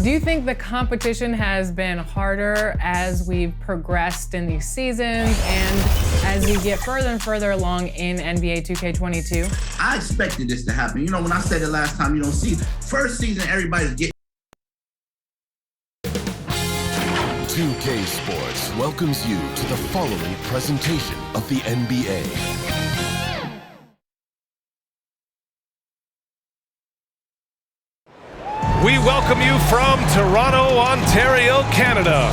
Do you think the competition has been harder as we've progressed in these seasons and as we get further and further along in NBA 2K22? I expected this to happen. You know, when I said it last time, you don't see first season, everybody's getting. 2K Sports welcomes you to the following presentation of the NBA. We welcome you from Toronto, Ontario, Canada.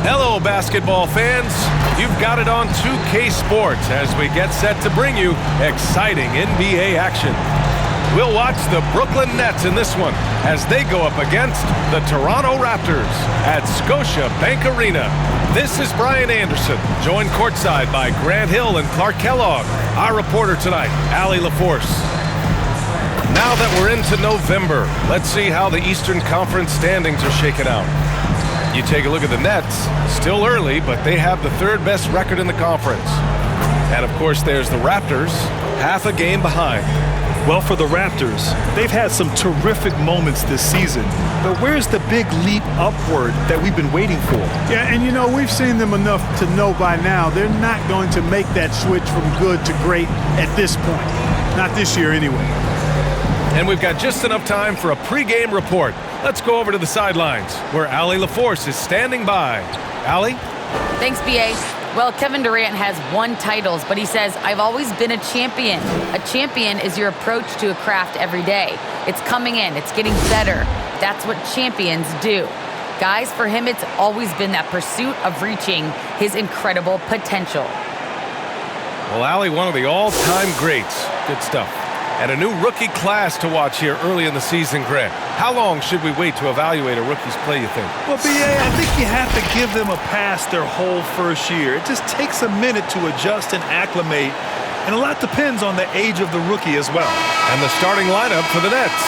Hello, basketball fans. You've got it on 2K Sports as we get set to bring you exciting NBA action. We'll watch the Brooklyn Nets in this one as they go up against the Toronto Raptors at Scotiabank Arena. This is Brian Anderson, joined courtside by Grant Hill and Clark Kellogg. Our reporter tonight, Allie LaForce. Now that we're into November, let's see how the Eastern Conference standings are shaken out. You take a look at the Nets, still early, but they have the third best record in the conference. And of course, there's the Raptors, half a game behind. Well, for the Raptors, they've had some terrific moments this season. But where's the big leap upward that we've been waiting for? Yeah, and you know, we've seen them enough to know by now they're not going to make that switch from good to great at this point. Not this year anyway. And we've got just enough time for a pregame report. Let's go over to the sidelines where Allie LaForce is standing by. Allie? Thanks, B.A. Well, Kevin Durant has won titles, but he says, I've always been a champion. A champion is your approach to a craft every day. It's coming in. It's getting better. That's what champions do. Guys, for him, it's always been that pursuit of reaching his incredible potential. Well, Allie, one of the all-time greats. Good stuff. And a new rookie class to watch here early in the season, Grant. How long should we wait to evaluate a rookie's play, you think? Well, B.A., I think you have to give them a pass their whole first year. It just takes a minute to adjust and acclimate, and a lot depends on the age of the rookie as well. And the starting lineup for the Nets.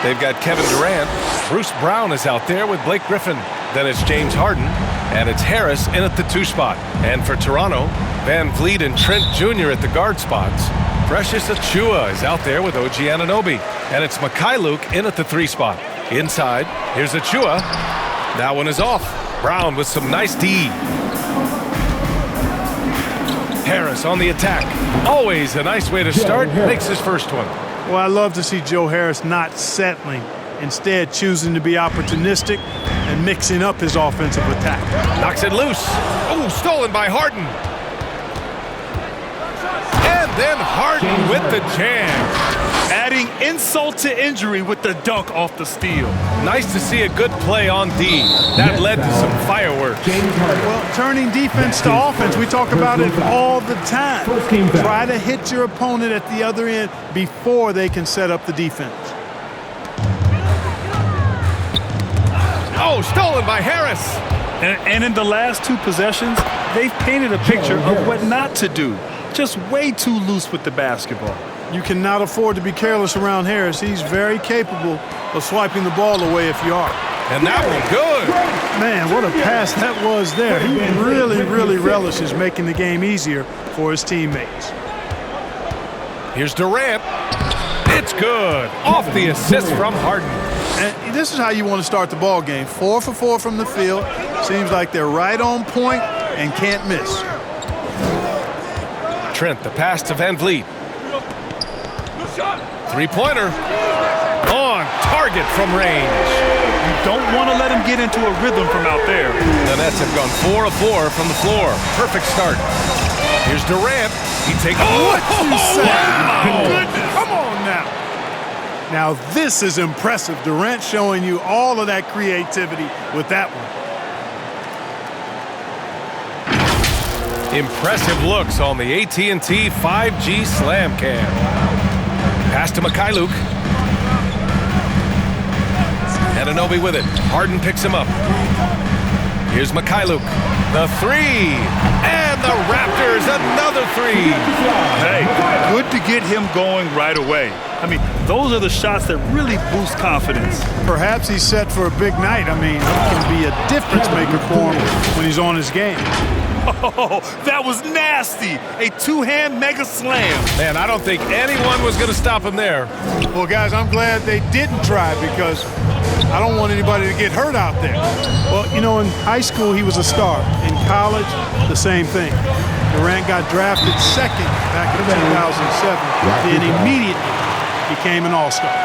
They've got Kevin Durant. Bruce Brown is out there with Blake Griffin. Then it's James Harden, and it's Harris in at the 2 spot. And for Toronto, Van Vliet and Trent Jr. at the guard spots. Precious Achiuwa is out there with OG Anunoby. And it's Mykhailiuk in at the 3 spot. Inside, here's Achiuwa. That one is off. Brown with some nice D. Harris on the attack. Always a nice way to start. Makes his first one. Well, I love to see Joe Harris not settling, instead choosing to be opportunistic and mixing up his offensive attack. Knocks it loose. Oh, stolen by Harden. And then Harden with the jam. Adding insult to injury with the dunk off the steal. Nice to see a good play on D. That led to some fireworks. Well, turning defense to offense, we talk about it all the time. Try to hit your opponent at the other end before they can set up the defense. Oh, stolen by Harris. And in the last 2 possessions, they've painted a picture of what not to do. Just way too loose with the basketball. You cannot afford to be careless around Harris. He's very capable of swiping the ball away if you are. And that one good. Man, what a pass that was there. He really relishes making the game easier for his teammates. Here's Durant. It's good. Off the assist from Harden. And this is how you want to start the ball game. 4 for 4 from the field. Seems like they're right on point and can't miss. Trent, the pass to Van Vliet. 3-pointer. On target from range. Don't want to let him get into a rhythm from out there. The Nets have gone 4 of 4 from the floor. Perfect start. Here's Durant. He takes. What you say? My goodness. Come on now. Now this is impressive. Durant showing you all of that creativity with that one. Impressive looks on the AT&T 5G Slam Cam. Pass to Mykhailiuk. Anunoby with it. Harden picks him up. Here's Mykhailiuk. The three. And the Raptors, another three. Hey, good to get him going right away. I mean, those are the shots that really boost confidence. Perhaps he's set for a big night. I mean, he can be a difference maker for him when he's on his game. Oh, that was nasty. A two-hand mega slam. Man, I don't think anyone was going to stop him there. Well, guys, I'm glad they didn't try because I don't want anybody to get hurt out there. Well, you know, in high school, he was a star. In college, the same thing. Durant got drafted second back in 2007, then immediately became an all-star.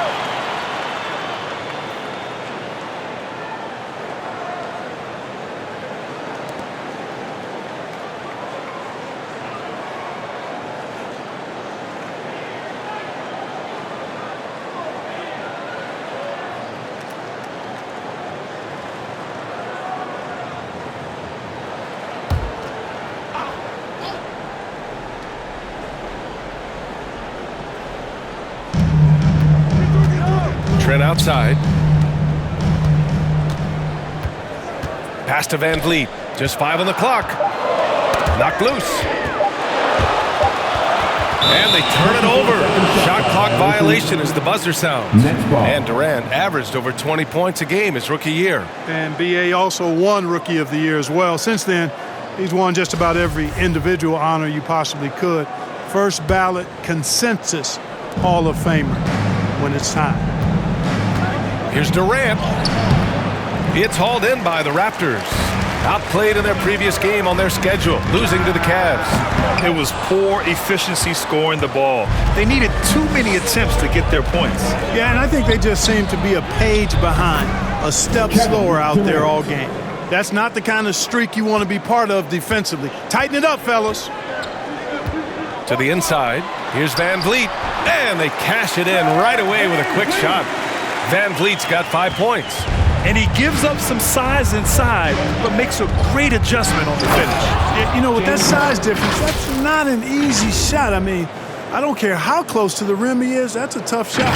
Trent outside. Pass to Van Vliet. Just 5 on the clock. Knocked loose. And they turn it over. Shot clock violation as the buzzer sounds. And Durant averaged over 20 points a game his rookie year. And B.A. also won Rookie of the Year as well. Since then, he's won just about every individual honor you possibly could. First ballot consensus Hall of Famer when it's time. Here's Durant. It's hauled in by the Raptors. Outplayed in their previous game on their schedule, losing to the Cavs. It was poor efficiency scoring the ball. They needed too many attempts to get their points. Yeah, and I think they just seem to be a page behind, a step slower out there all game. That's not the kind of streak you want to be part of defensively. Tighten it up, fellas. To the inside. Here's Van Vliet. And they cash it in right away with a quick shot. Van Vliet's got 5 points. And he gives up some size inside, but makes a great adjustment on the finish. You know, with that size difference, that's not an easy shot. I mean, I don't care how close to the rim he is, that's a tough shot.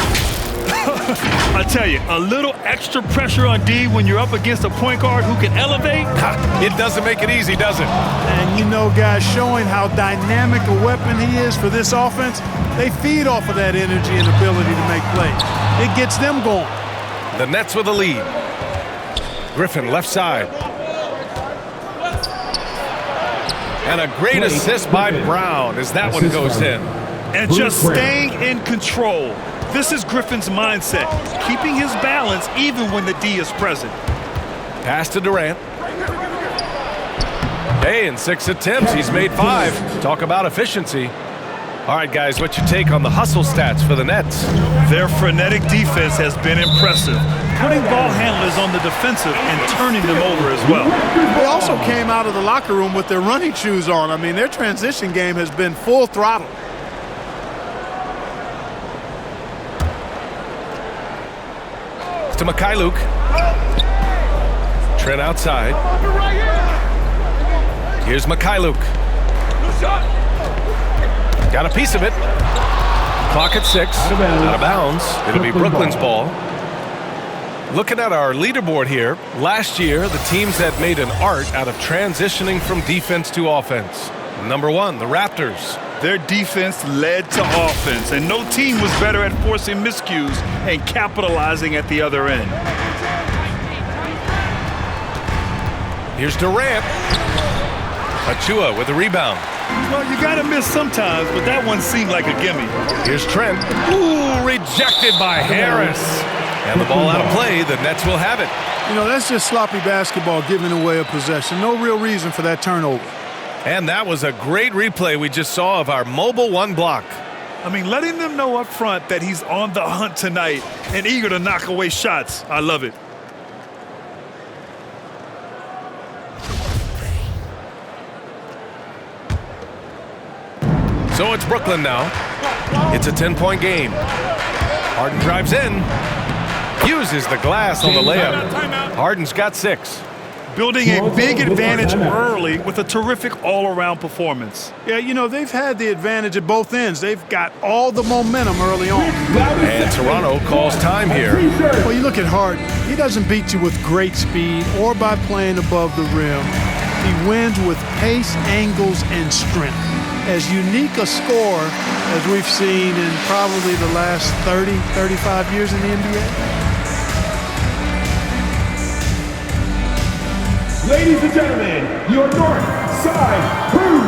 I tell you, a little extra pressure on D when you're up against a point guard who can elevate. It doesn't make it easy, does it? And you know, guys, showing how dynamic a weapon he is for this offense, they feed off of that energy and ability to make plays. It gets them going. The Nets with a lead. Griffin left side. And a great assist by Brown as that one goes in. And just staying in control. This is Griffin's mindset, keeping his balance even when the D is present. Pass to Durant. Hey, in 6 attempts, he's made 5. Talk about efficiency. All right, guys, what's your take on the hustle stats for the Nets? Their frenetic defense has been impressive, putting ball handlers on the defensive and turning them over as well. They also came out of the locker room with their running shoes on. I mean, their transition game has been full throttle. To Mykhailiuk. Trent outside. Here's Mykhailiuk. Got a piece of it. Clock at 6. Out of bounds. It'll be Brooklyn's ball. Looking at our leaderboard here, last year the teams that made an art out of transitioning from defense to offense. Number 1, the Raptors. Their defense led to offense, and no team was better at forcing miscues and capitalizing at the other end. Here's Durant. Achua with a rebound. Well, you got to miss sometimes, but that one seemed like a gimme. Here's Trent. Ooh, rejected by Harris. And the ball out of play, the Nets will have it. You know, that's just sloppy basketball giving away a possession. No real reason for that turnover. And that was a great replay we just saw of our mobile 1 block. I mean, letting them know up front that he's on the hunt tonight and eager to knock away shots. I love it. So it's Brooklyn now. It's a 10-point game. Harden drives in. Uses the glass on the layup. Harden's got 6. Building a big advantage early with a terrific all-around performance. Yeah, you know, they've had the advantage at both ends. They've got all the momentum early on. And Toronto calls time here. Well, you look at Harden. He doesn't beat you with great speed or by playing above the rim. He wins with pace, angles, and strength. As unique a scorer as we've seen in probably the last 30, 35 years in the NBA. Ladies and gentlemen, your North Side Crew.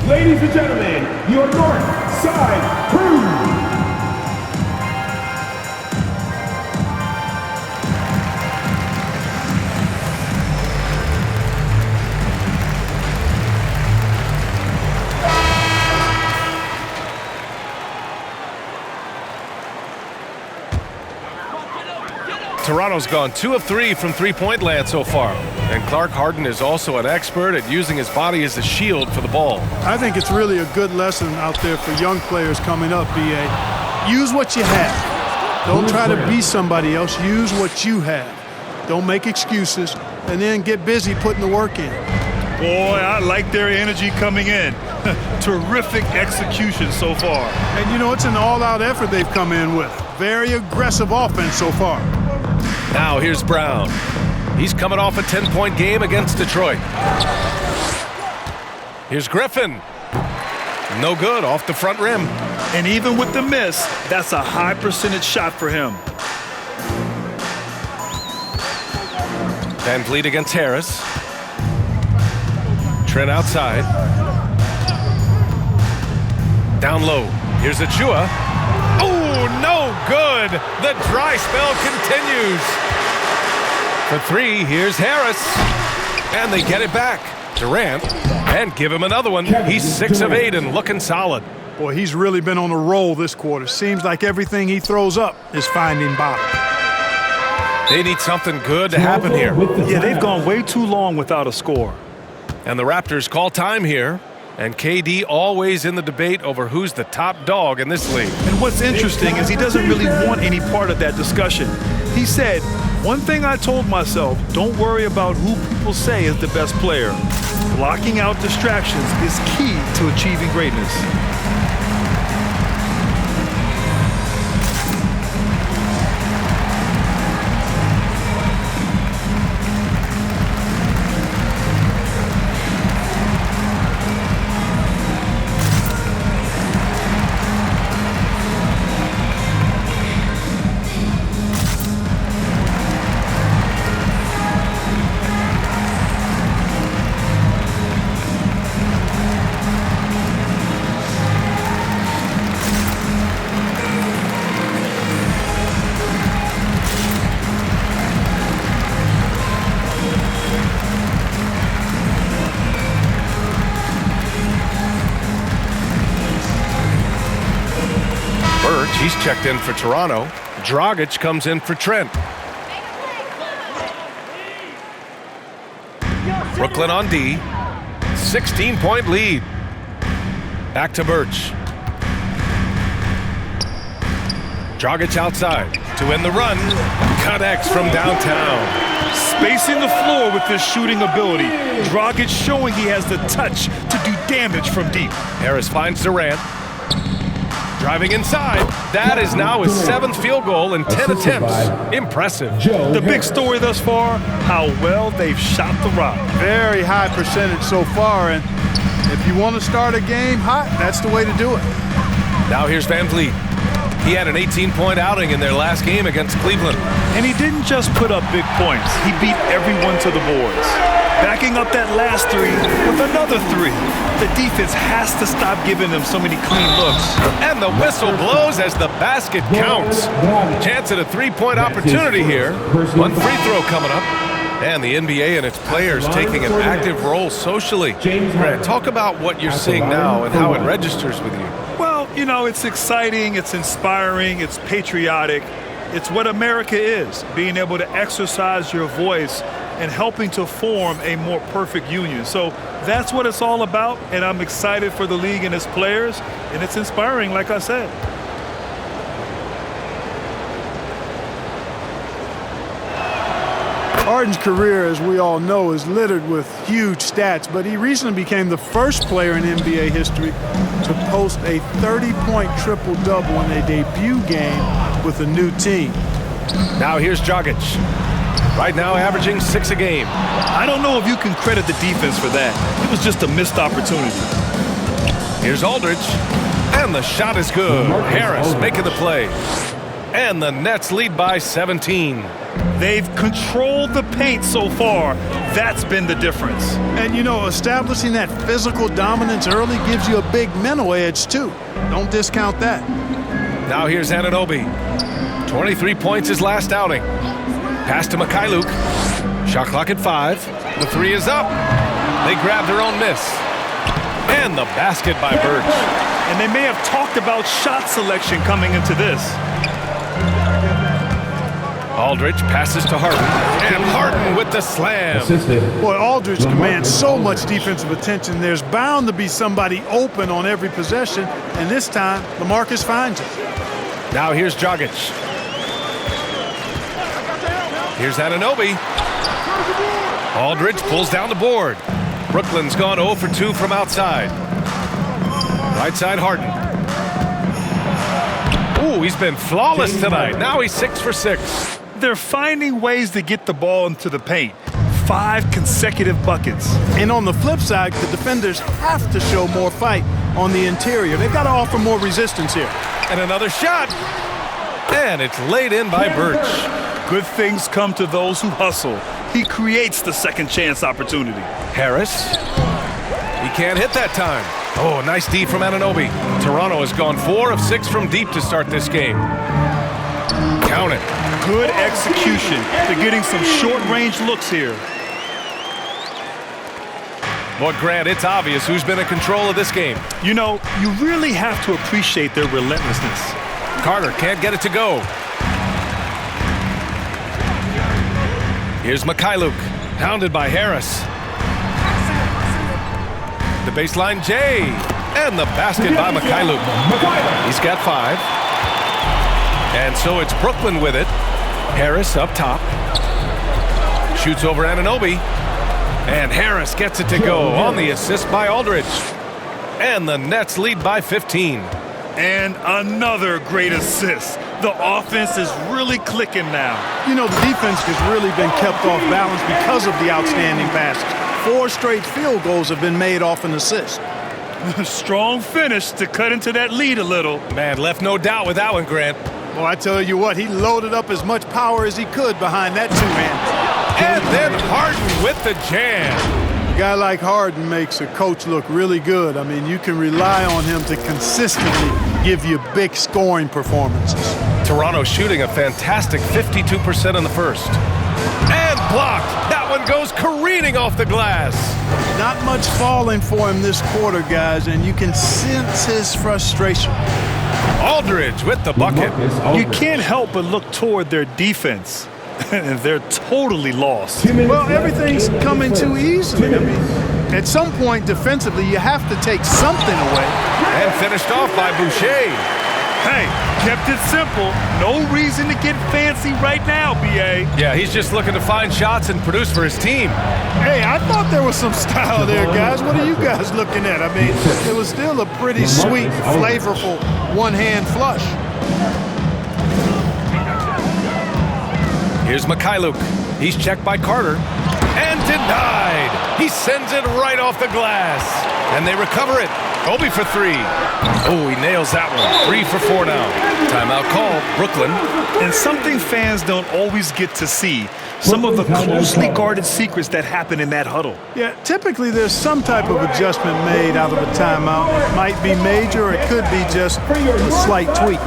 Ladies and gentlemen, your North Side Crew. Toronto's gone 2 of 3 from three-point land so far. And Clark Harden is also an expert at using his body as a shield for the ball. I think it's really a good lesson out there for young players coming up, B.A. Use what you have. Don't try to be somebody else. Use what you have. Don't make excuses, and then get busy putting the work in. Boy, I like their energy coming in. Terrific execution so far. And, you know, it's an all-out effort they've come in with. Very aggressive offense so far. Now here's Brown. He's coming off a 10-point game against Detroit. Here's Griffin. No good, off the front rim. And even with the miss, that's a high percentage shot for him. Van Vliet against Harris. Trent outside. Down low. Here's Achua. Oh, no good. The dry spell continues. For 3, here's Harris. And they get it back. Durant. And give him another one. He's 6 of 8 and looking solid. Boy, he's really been on a roll this quarter. Seems like everything he throws up is finding bottom. They need something good to happen here. Yeah, they've gone way too long without a score. And the Raptors call time here. And KD always in the debate over who's the top dog in this league. And what's interesting is he doesn't really want any part of that discussion. He said, one thing I told myself, don't worry about who people say is the best player. Blocking out distractions is key to achieving greatness. He's checked in for Toronto. Dragic comes in for Trent. Brooklyn on D. 16-point lead. Back to Birch. Dragic outside to end the run. Connects from downtown. Spacing the floor with his shooting ability. Dragic showing he has the touch to do damage from deep. Harris finds Durant. Driving inside. That is now his 7th field goal in 10 attempts. Impressive. The big story thus far, how well they've shot the rock. Very high percentage so far, and if you want to start a game hot, that's the way to do it. Now here's Van Vliet. He had an 18-point outing in their last game against Cleveland. And he didn't just put up big points. He beat everyone to the boards. Backing up that last 3 with another 3. The defense has to stop giving them so many clean looks. And the whistle blows as the basket counts. Chance at a 3-point opportunity here. One free throw coming up. And the NBA and its players taking an active role socially. Grant, talk about what you're seeing now and how it registers with you. Well, you know, it's exciting, it's inspiring, it's patriotic. It's what America is, being able to exercise your voice and helping to form a more perfect union. So that's what it's all about, and I'm excited for the league and its players, and it's inspiring, like I said. Harden's career, as we all know, is littered with huge stats, but he recently became the first player in NBA history to post a 30-point triple-double in a debut game with a new team. Now here's Dragic. Right now averaging 6 a game. I don't know if you can credit the defense for that. It was just a missed opportunity. Here's Aldridge. And the shot is good. Harris making the play. And the Nets lead by 17. They've controlled the paint so far. That's been the difference. And, you know, establishing that physical dominance early gives you a big mental edge, too. Don't discount that. Now here's Anunoby. 23 points his last outing. Pass to Mykhailiuk. Shot clock at 5. The 3 is up. They grab their own miss. And the basket by Birch. And they may have talked about shot selection coming into this. Aldridge passes to Harden. And Harden with the slam. Boy, Aldridge commands so much defensive attention. There's bound to be somebody open on every possession. And this time, LaMarcus finds it. Now here's Dragic. Here's Anunoby. Aldridge pulls down the board. Brooklyn's gone 0 for 2 from outside. Right side Harden. Ooh, he's been flawless tonight. Now he's 6 for 6. They're finding ways to get the ball into the paint. 5 consecutive buckets. And on the flip side, the defenders have to show more fight on the interior. They've got to offer more resistance here. And another shot. And it's laid in by Birch. Good things come to those who hustle. He creates the second chance opportunity. Harris. He can't hit that time. Oh, nice D from Anunoby. Toronto has gone 4 of 6 from deep to start this game. Count it. Good execution. They're getting some short-range looks here. But Grant, it's obvious who's been in control of this game. You know, you really have to appreciate their relentlessness. Carter can't get it to go. Here's Mykhailiuk, hounded by Harris. The baseline J, and the basket by Mykhailiuk. He's got 5. And so it's Brooklyn with it. Harris up top. Shoots over Anunoby. And Harris gets it to go on the assist by Aldridge. And the Nets lead by 15. And another great assist. The offense is really clicking now. You know, the defense has really been kept off balance because of the outstanding passes. 4 straight field goals have been made off an assist. Strong finish to cut into that lead a little. Man, left no doubt with that one, Grant. Well, I tell you what, he loaded up as much power as he could behind that 2-hand. And then Harden with the jam. A guy like Harden makes a coach look really good. I mean, you can rely on him to consistently give you big scoring performances. Toronto shooting a fantastic 52% in the first. And blocked. That one goes careening off the glass. Not much falling for him this quarter, guys, and you can sense his frustration. Aldridge with the bucket. You can't help but look toward their defense. And they're totally lost. Well, everything's coming too easily. I mean, at some point defensively, you have to take something away. And finished off by Boucher. Hey, kept it simple. No reason to get fancy right now, B.A. Yeah, he's just looking to find shots and produce for his team. Hey, I thought there was some style there, guys. What are you guys looking at? I mean, it was still a pretty sweet, flavorful one-hand flush. Here's Mykhailiuk. He's checked by Carter. And denied. He sends it right off the glass. And they recover it. Obi for 3. Oh, he nails that one. 3 for 4 now. Timeout called. Brooklyn. And something fans don't always get to see. Some of the closely guarded secrets that happen in that huddle. Yeah, typically there's some type of adjustment made out of a timeout. It might be major, or it could be just a slight tweak.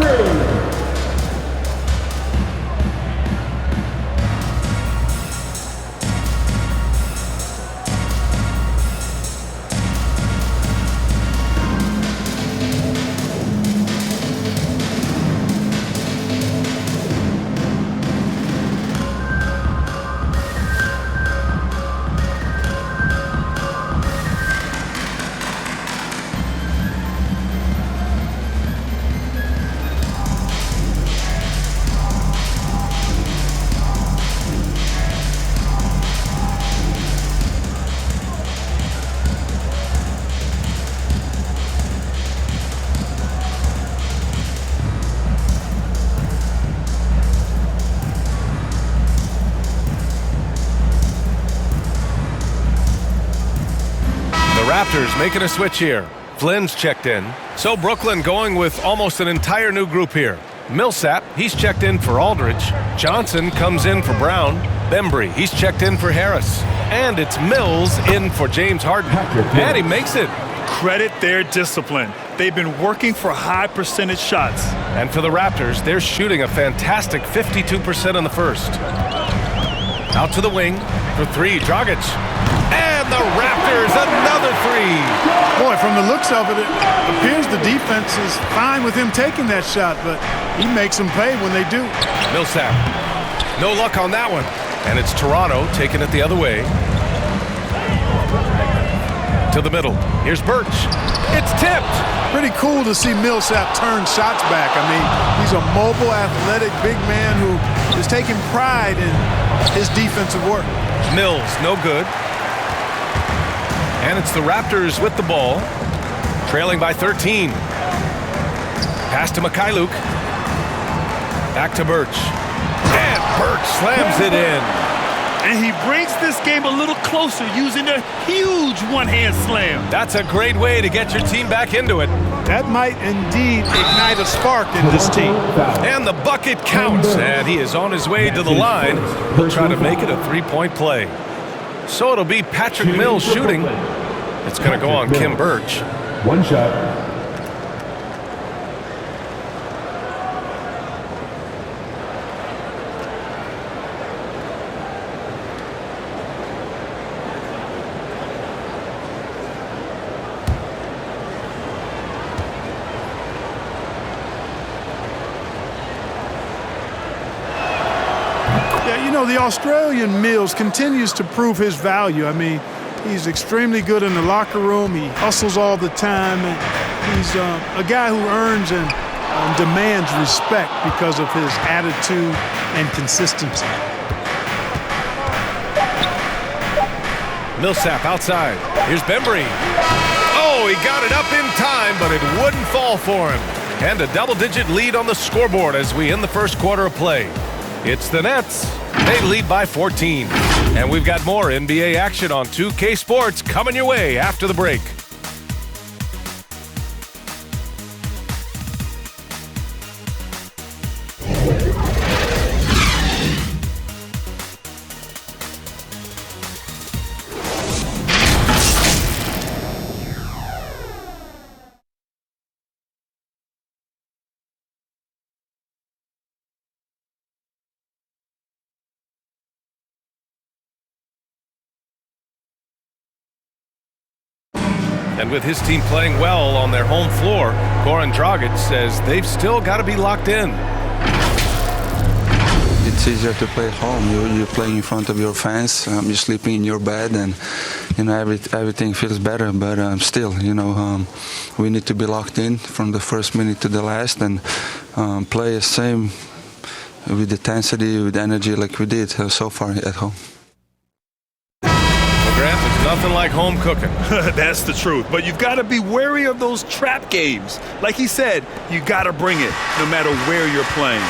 Raptors making a switch here. Flynn's checked in. So Brooklyn going with almost an entire new group here. Millsap, he's checked in for Aldridge. Johnson comes in for Brown. Bembry, he's checked in for Harris. And it's Mills in for James Harden. And he makes it. Credit their discipline. They've been working for high percentage shots. And for the Raptors, they're shooting a fantastic 52% in the first. Out to the wing for three, Dragic. And the Raptors, another three. Boy, from the looks of it, it appears the defense is fine with him taking that shot, but he makes them pay when they do. Millsap, no luck on that one. And it's Toronto taking it the other way. To the middle. Here's Birch. It's tipped. Pretty cool to see Millsap turn shots back. I mean, he's a mobile, athletic, big man who is taking pride in his defensive work. Mills, no good. And it's the Raptors with the ball, trailing by 13. Pass to Mykhailiuk. Back to Birch. And Birch slams it in. And he brings this game a little closer using a huge one-hand slam. That's a great way to get your team back into it. That might indeed ignite a spark in this team. And the bucket counts, and he is on his way to the line. He'll try to make it a three-point play. So it'll be Patrick Mills shooting. It's going to go on Kim Birch. One shot. The Australian Mills continues to prove his value. I mean, he's extremely good in the locker room. He hustles all the time. And he's a guy who earns and demands respect because of his attitude and consistency. Millsap outside. Here's Bembry. Oh, he got it up in time, but it wouldn't fall for him. And a double-digit lead on the scoreboard as we end the first quarter of play. It's the Nets. They lead by 14. And we've got more NBA action on 2K Sports coming your way after the break. And with his team playing well on their home floor, Goran Dragic says they've still got to be locked in. It's easier to play at home. You're playing in front of your fans. You're sleeping in your bed, and everything feels better. But still, we need to be locked in from the first minute to the last, and play the same with intensity, with energy, like we did so far at home. Durant, there's nothing like home cooking. That's the truth. But you've got to be wary of those trap games. Like he said, you got to bring it no matter where you're playing.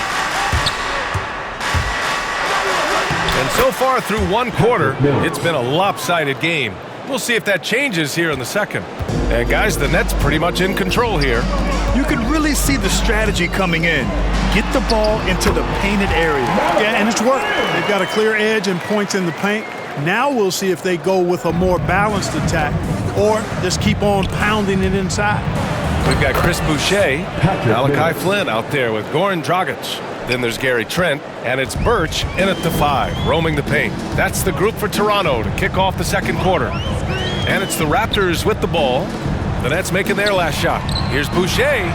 And so far through one quarter, it's been a lopsided game. We'll see if that changes here in the second. And guys, the Nets pretty much in control here. You can really see the strategy coming in. Get the ball into the painted area. Yeah, and it's worked. They've got a clear edge and points in the paint. Now we'll see if they go with a more balanced attack or just keep on pounding it inside. We've got Chris Boucher, Malachi Flynn out there with Goran Dragic. Then there's Gary Trent, and it's Birch in at the 5, roaming the paint. That's the group for Toronto to kick off the second quarter. And it's the Raptors with the ball. The Nets making their last shot. Here's Boucher,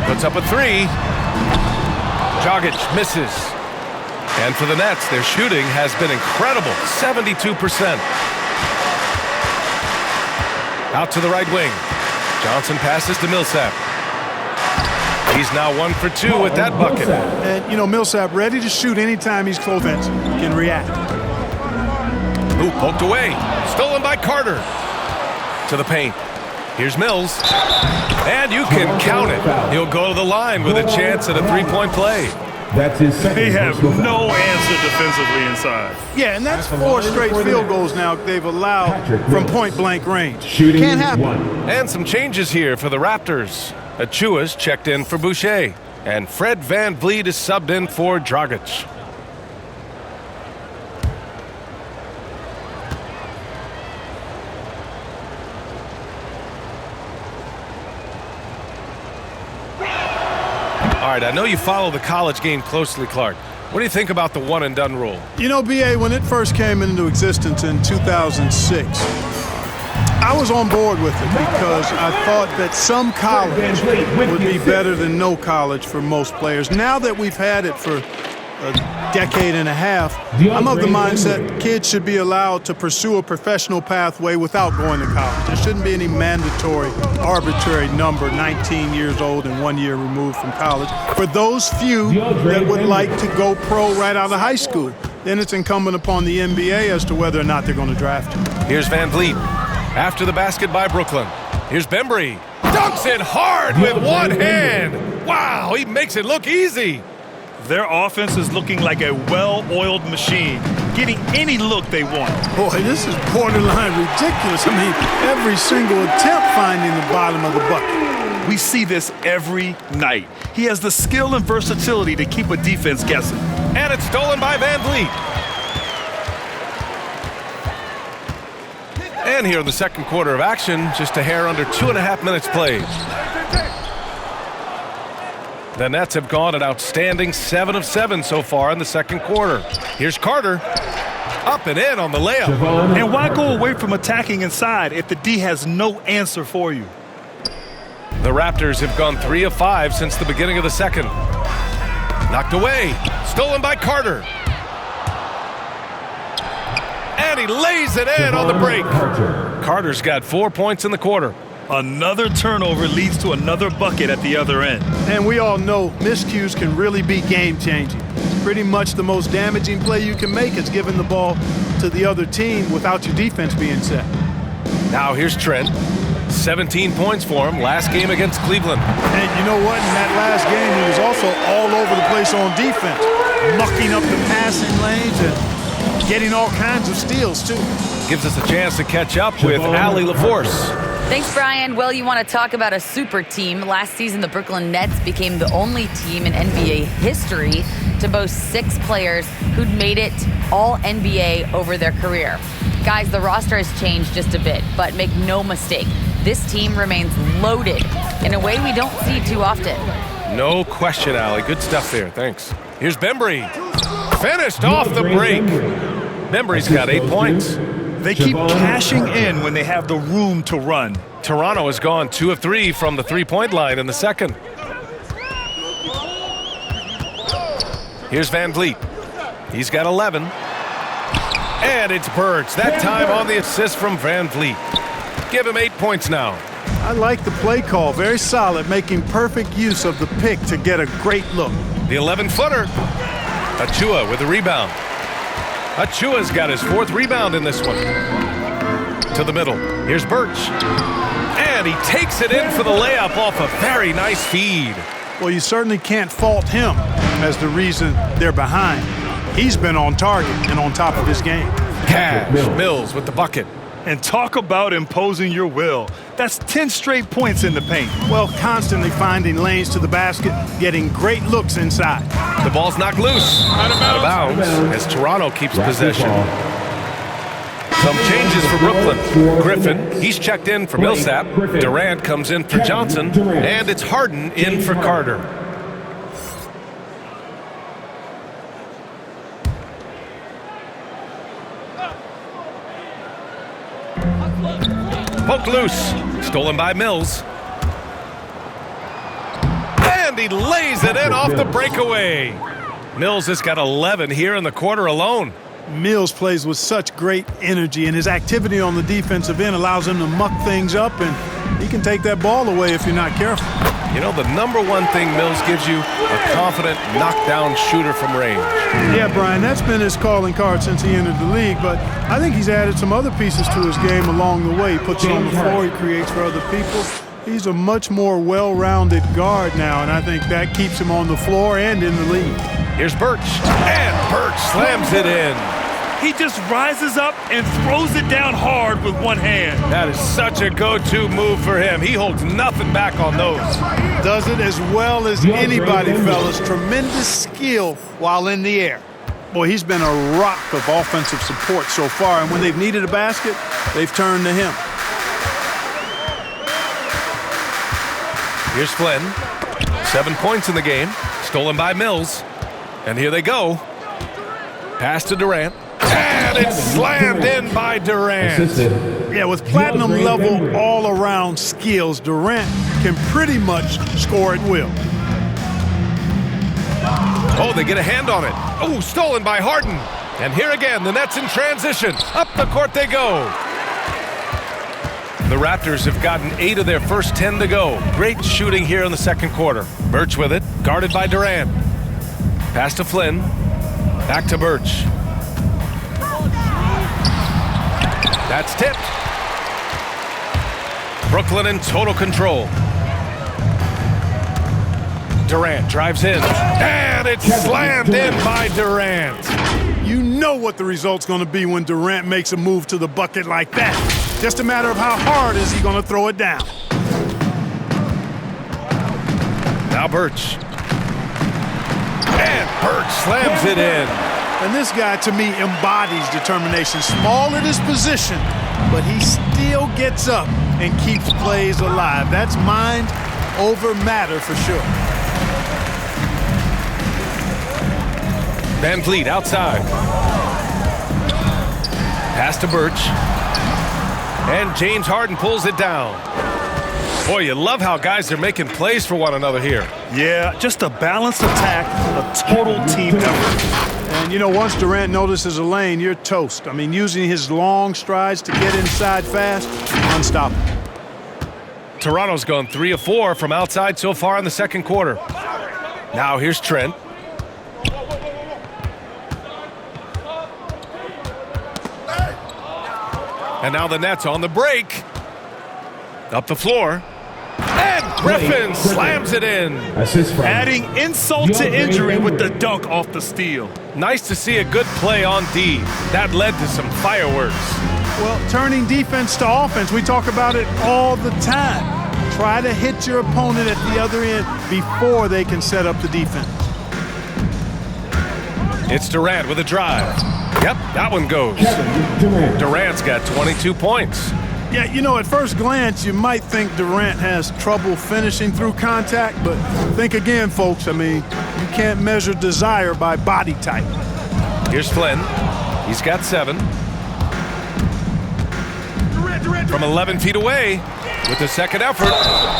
puts up a 3. Dragic misses. And for the Nets, their shooting has been incredible, 72%. Out to the right wing. Johnson passes to Millsap. He's now 1 for 2 with that bucket. And, Millsap ready to shoot anytime he's close. Can react. Ooh, poked away. Stolen by Carter. To the paint. Here's Mills. And you can count it. He'll go to the line with a chance at a three-point play. That's his second. They have no answer closer defensively inside. Yeah, and that's 4 straight field goals now they've allowed from point-blank range. Shooting Can't happen. 1. And some changes here for the Raptors. Achua's checked in for Boucher, and Fred VanVleet is subbed in for Dragic. All right, I know you follow the college game closely, Clark. What do you think about the one-and-done rule? You know, B.A., when it first came into existence in 2006, I was on board with it because I thought that some college would be better than no college for most players. Now that we've had it for a decade and a half, I'm of the mindset kids should be allowed to pursue a professional pathway without going to college. There shouldn't be any mandatory, arbitrary number, 19 years old and 1 year removed from college. For those few that would like to go pro right out of high school, then it's incumbent upon the NBA as to whether or not they're going to draft you. Here's VanVleet. After the basket by Brooklyn. Here's Bembry. Dunks it hard with one hand. Wow, he makes it look easy. Their offense is looking like a well-oiled machine, getting any look they want. Boy, this is borderline ridiculous. I mean, every single attempt finding the bottom of the bucket. We see this every night. He has the skill and versatility to keep a defense guessing. And it's stolen by VanVleet. And here in the second quarter of action, just a hair under 2.5 minutes played. The Nets have gone an outstanding 7 of 7 so far in the second quarter. Here's Carter. Up and in on the layup. And why go away from attacking inside if the D has no answer for you? The Raptors have gone 3 of 5 since the beginning of the second. Knocked away. Stolen by Carter. And he lays it in on the break. Carter's got 4 points in the quarter. Another turnover leads to another bucket at the other end. And we all know miscues can really be game-changing. Pretty much the most damaging play you can make is giving the ball to the other team without your defense being set. Now here's Trent. 17 points for him last game against Cleveland. And you know what? In that last game, he was also all over the place on defense, mucking up the passing lanes and getting all kinds of steals, too. Gives us a chance to catch up with Allie LaForce. Thanks, Brian. Well, you want to talk about a super team. Last season, the Brooklyn Nets became the only team in NBA history to boast 6 players who'd made it all NBA over their career. Guys, the roster has changed just a bit, but make no mistake, this team remains loaded in a way we don't see too often. No question, Allie. Good stuff there. Thanks. Here's Bembry. Finished off the break. Bembry's got 8 points. They keep cashing in when they have the room to run. Toronto has gone 2 of 3 from the three-point line in the second. Here's VanVleet. He's got 11. And it's Birds. That time on the assist from VanVleet. Give him 8 points now. I like the play call. Very solid, making perfect use of the pick to get a great look. The 11-footer. Achua with the rebound. Achua's got his 4th rebound in this one. To the middle. Here's Birch. And he takes it in for the layup off a very nice feed. Well, you certainly can't fault him as the reason they're behind. He's been on target and on top of his game. Cash Mills with the bucket. And talk about imposing your will. That's 10 straight points in the paint. Well, constantly finding lanes to the basket, getting great looks inside. The ball's knocked loose. Out of bounds as Toronto keeps possession. Some changes for Brooklyn. Griffin, he's checked in for Millsap. Durant comes in for Johnson. And it's Harden in for Carter. Poked loose. Stolen by Mills. And he lays it in off the breakaway. Mills has got 11 here in the quarter alone. Mills plays with such great energy, and his activity on the defensive end allows him to muck things up, and he can take that ball away if you're not careful. You know, the number one thing Mills gives you, a confident knockdown shooter from range. Yeah, Brian, that's been his calling card since he entered the league, but I think he's added some other pieces to his game along the way. He puts it on the floor, he creates for other people. He's a much more well-rounded guard now, and I think that keeps him on the floor and in the league. Here's Birch, and Birch slams it in. He just rises up and throws it down hard with one hand. That is such a go-to move for him. He holds nothing back on those. Does it as well as anybody, fellas. Tremendous skill while in the air. Boy, he's been a rock of offensive support so far, and when they've needed a basket, they've turned to him. Here's Flynn. 7 points in the game. Stolen by Mills. And here they go. Pass to Durant. And it's slammed in by Durant. Yeah, with platinum-level all-around skills, Durant can pretty much score at will. Oh, they get a hand on it. Oh, stolen by Harden. And here again, the Nets in transition. Up the court they go. The Raptors have gotten 8 of their first 10 to go. Great shooting here in the second quarter. Birch with it, guarded by Durant. Pass to Flynn. Back to Birch. That's tipped. Brooklyn in total control. Durant drives in. And it's slammed in by Durant. You know what the result's going to be when Durant makes a move to the bucket like that. Just a matter of how hard is he going to throw it down. Now Birch. And Birch slams it in. And this guy, to me, embodies determination. Small at his position, but he still gets up and keeps plays alive. That's mind over matter for sure. Van Vliet outside. Pass to Birch. And James Harden pulls it down. Boy, you love how guys are making plays for one another here. Yeah, just a balanced attack, a total team effort. And, you know, once Durant notices a lane, you're toast. I mean, using his long strides to get inside fast, unstoppable. Toronto's gone 3 of 4 from outside so far in the second quarter. Now here's Trent. And now the Nets on the break. Up the floor. And Griffin slams it in. Adding insult to injury with the dunk off the steal. Nice to see a good play on D. That led to some fireworks. Well, turning defense to offense, we talk about it all the time. Try to hit your opponent at the other end before they can set up the defense. It's Durant with a drive. Yep, that one goes. Durant's got 22 points. Yeah, you know, at first glance, you might think Durant has trouble finishing through contact, but think again, folks. I mean, you can't measure desire by body type. Here's Flynn. He's got 7. From 11 feet away with the second effort.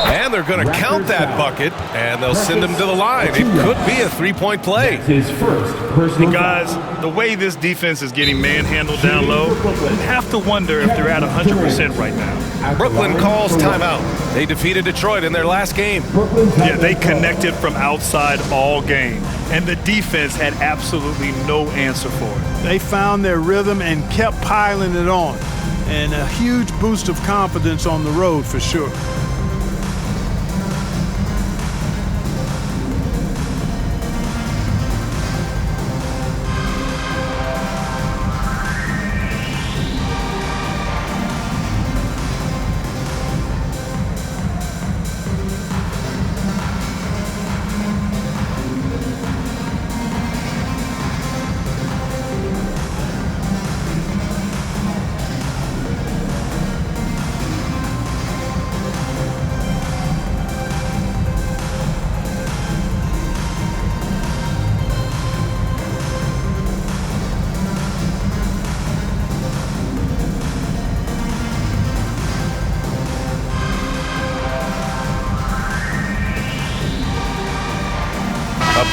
And they're going to count that bucket, and they'll send him to the line. It could be a 3-point play. His first personal. Hey guys, the way this defense is getting manhandled down low, you have to wonder if they're at 100% right now. Brooklyn calls timeout. They defeated Detroit in their last game. Yeah, they connected from outside all game, and the defense had absolutely no answer for it. They found their rhythm and kept piling it on. And a huge boost of confidence on the road for sure.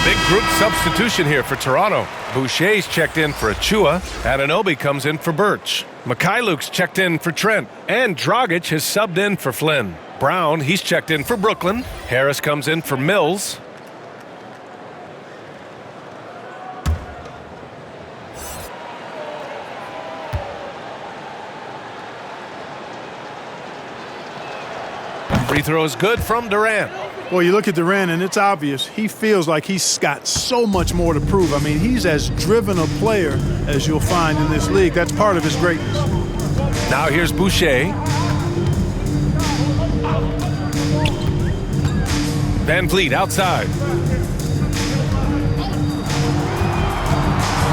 Big group substitution here for Toronto. Boucher's checked in for Achua. Anunoby comes in for Birch. Mykhailiuk's checked in for Trent. And Dragic has subbed in for Flynn. Brown, he's checked in for Brooklyn. Harris comes in for Mills. Free throw is good from Durant. Well, you look at Durant, and it's obvious he feels like he's got so much more to prove. I mean, he's as driven a player as you'll find in this league. That's part of his greatness. Now here's Boucher. Van Vliet outside.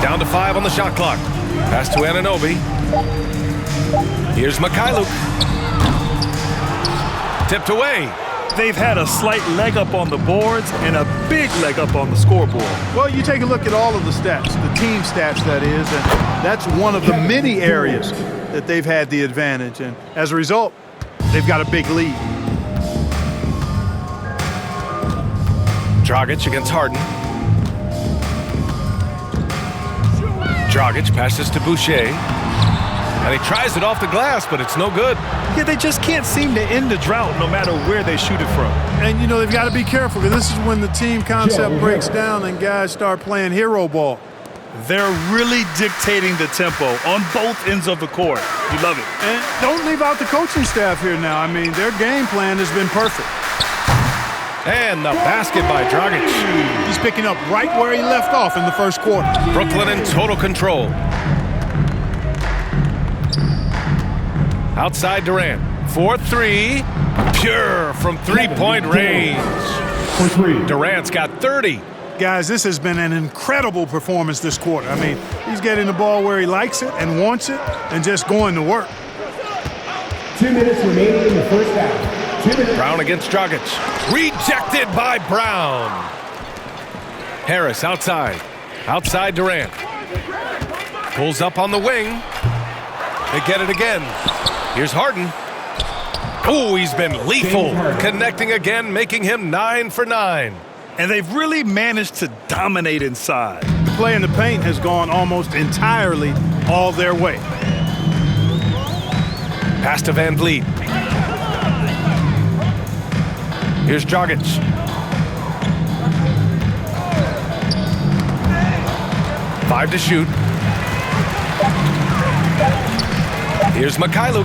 Down to 5 on the shot clock. Pass to Anunoby. Here's Mykhailiuk. Tipped away. They've had a slight leg up on the boards and a big leg up on the scoreboard. Well, you take a look at all of the stats, the team stats that is, and that's one of the many areas that they've had the advantage. And as a result, they've got a big lead. Dragic against Harden. Dragic passes to Boucher. And he tries it off the glass, but it's no good. Yeah, they just can't seem to end the drought no matter where they shoot it from. And, you know, they've got to be careful because this is when the team concept breaks down and guys start playing hero ball. They're really dictating the tempo on both ends of the court. You love it. And don't leave out the coaching staff here now. I mean, their game plan has been perfect. And the basket by Dragic. He's picking up right where he left off in the first quarter. Brooklyn in total control. Outside Durant. 4-3. Pure from three-point range. Durant's got 30. Guys, this has been an incredible performance this quarter. I mean, he's getting the ball where he likes it and wants it and just going to work. 2 minutes remaining in the first half. 2 minutes. Brown against Dragic. Rejected by Brown. Harris outside. Outside Durant. Pulls up on the wing. They get it again. Here's Harden. Oh, he's been lethal. Connecting again, making him 9 for 9. And they've really managed to dominate inside. The play in the paint has gone almost entirely all their way. Pass to Van Vliet. Here's Dragic. Five to shoot. Here's Mykhailiuk.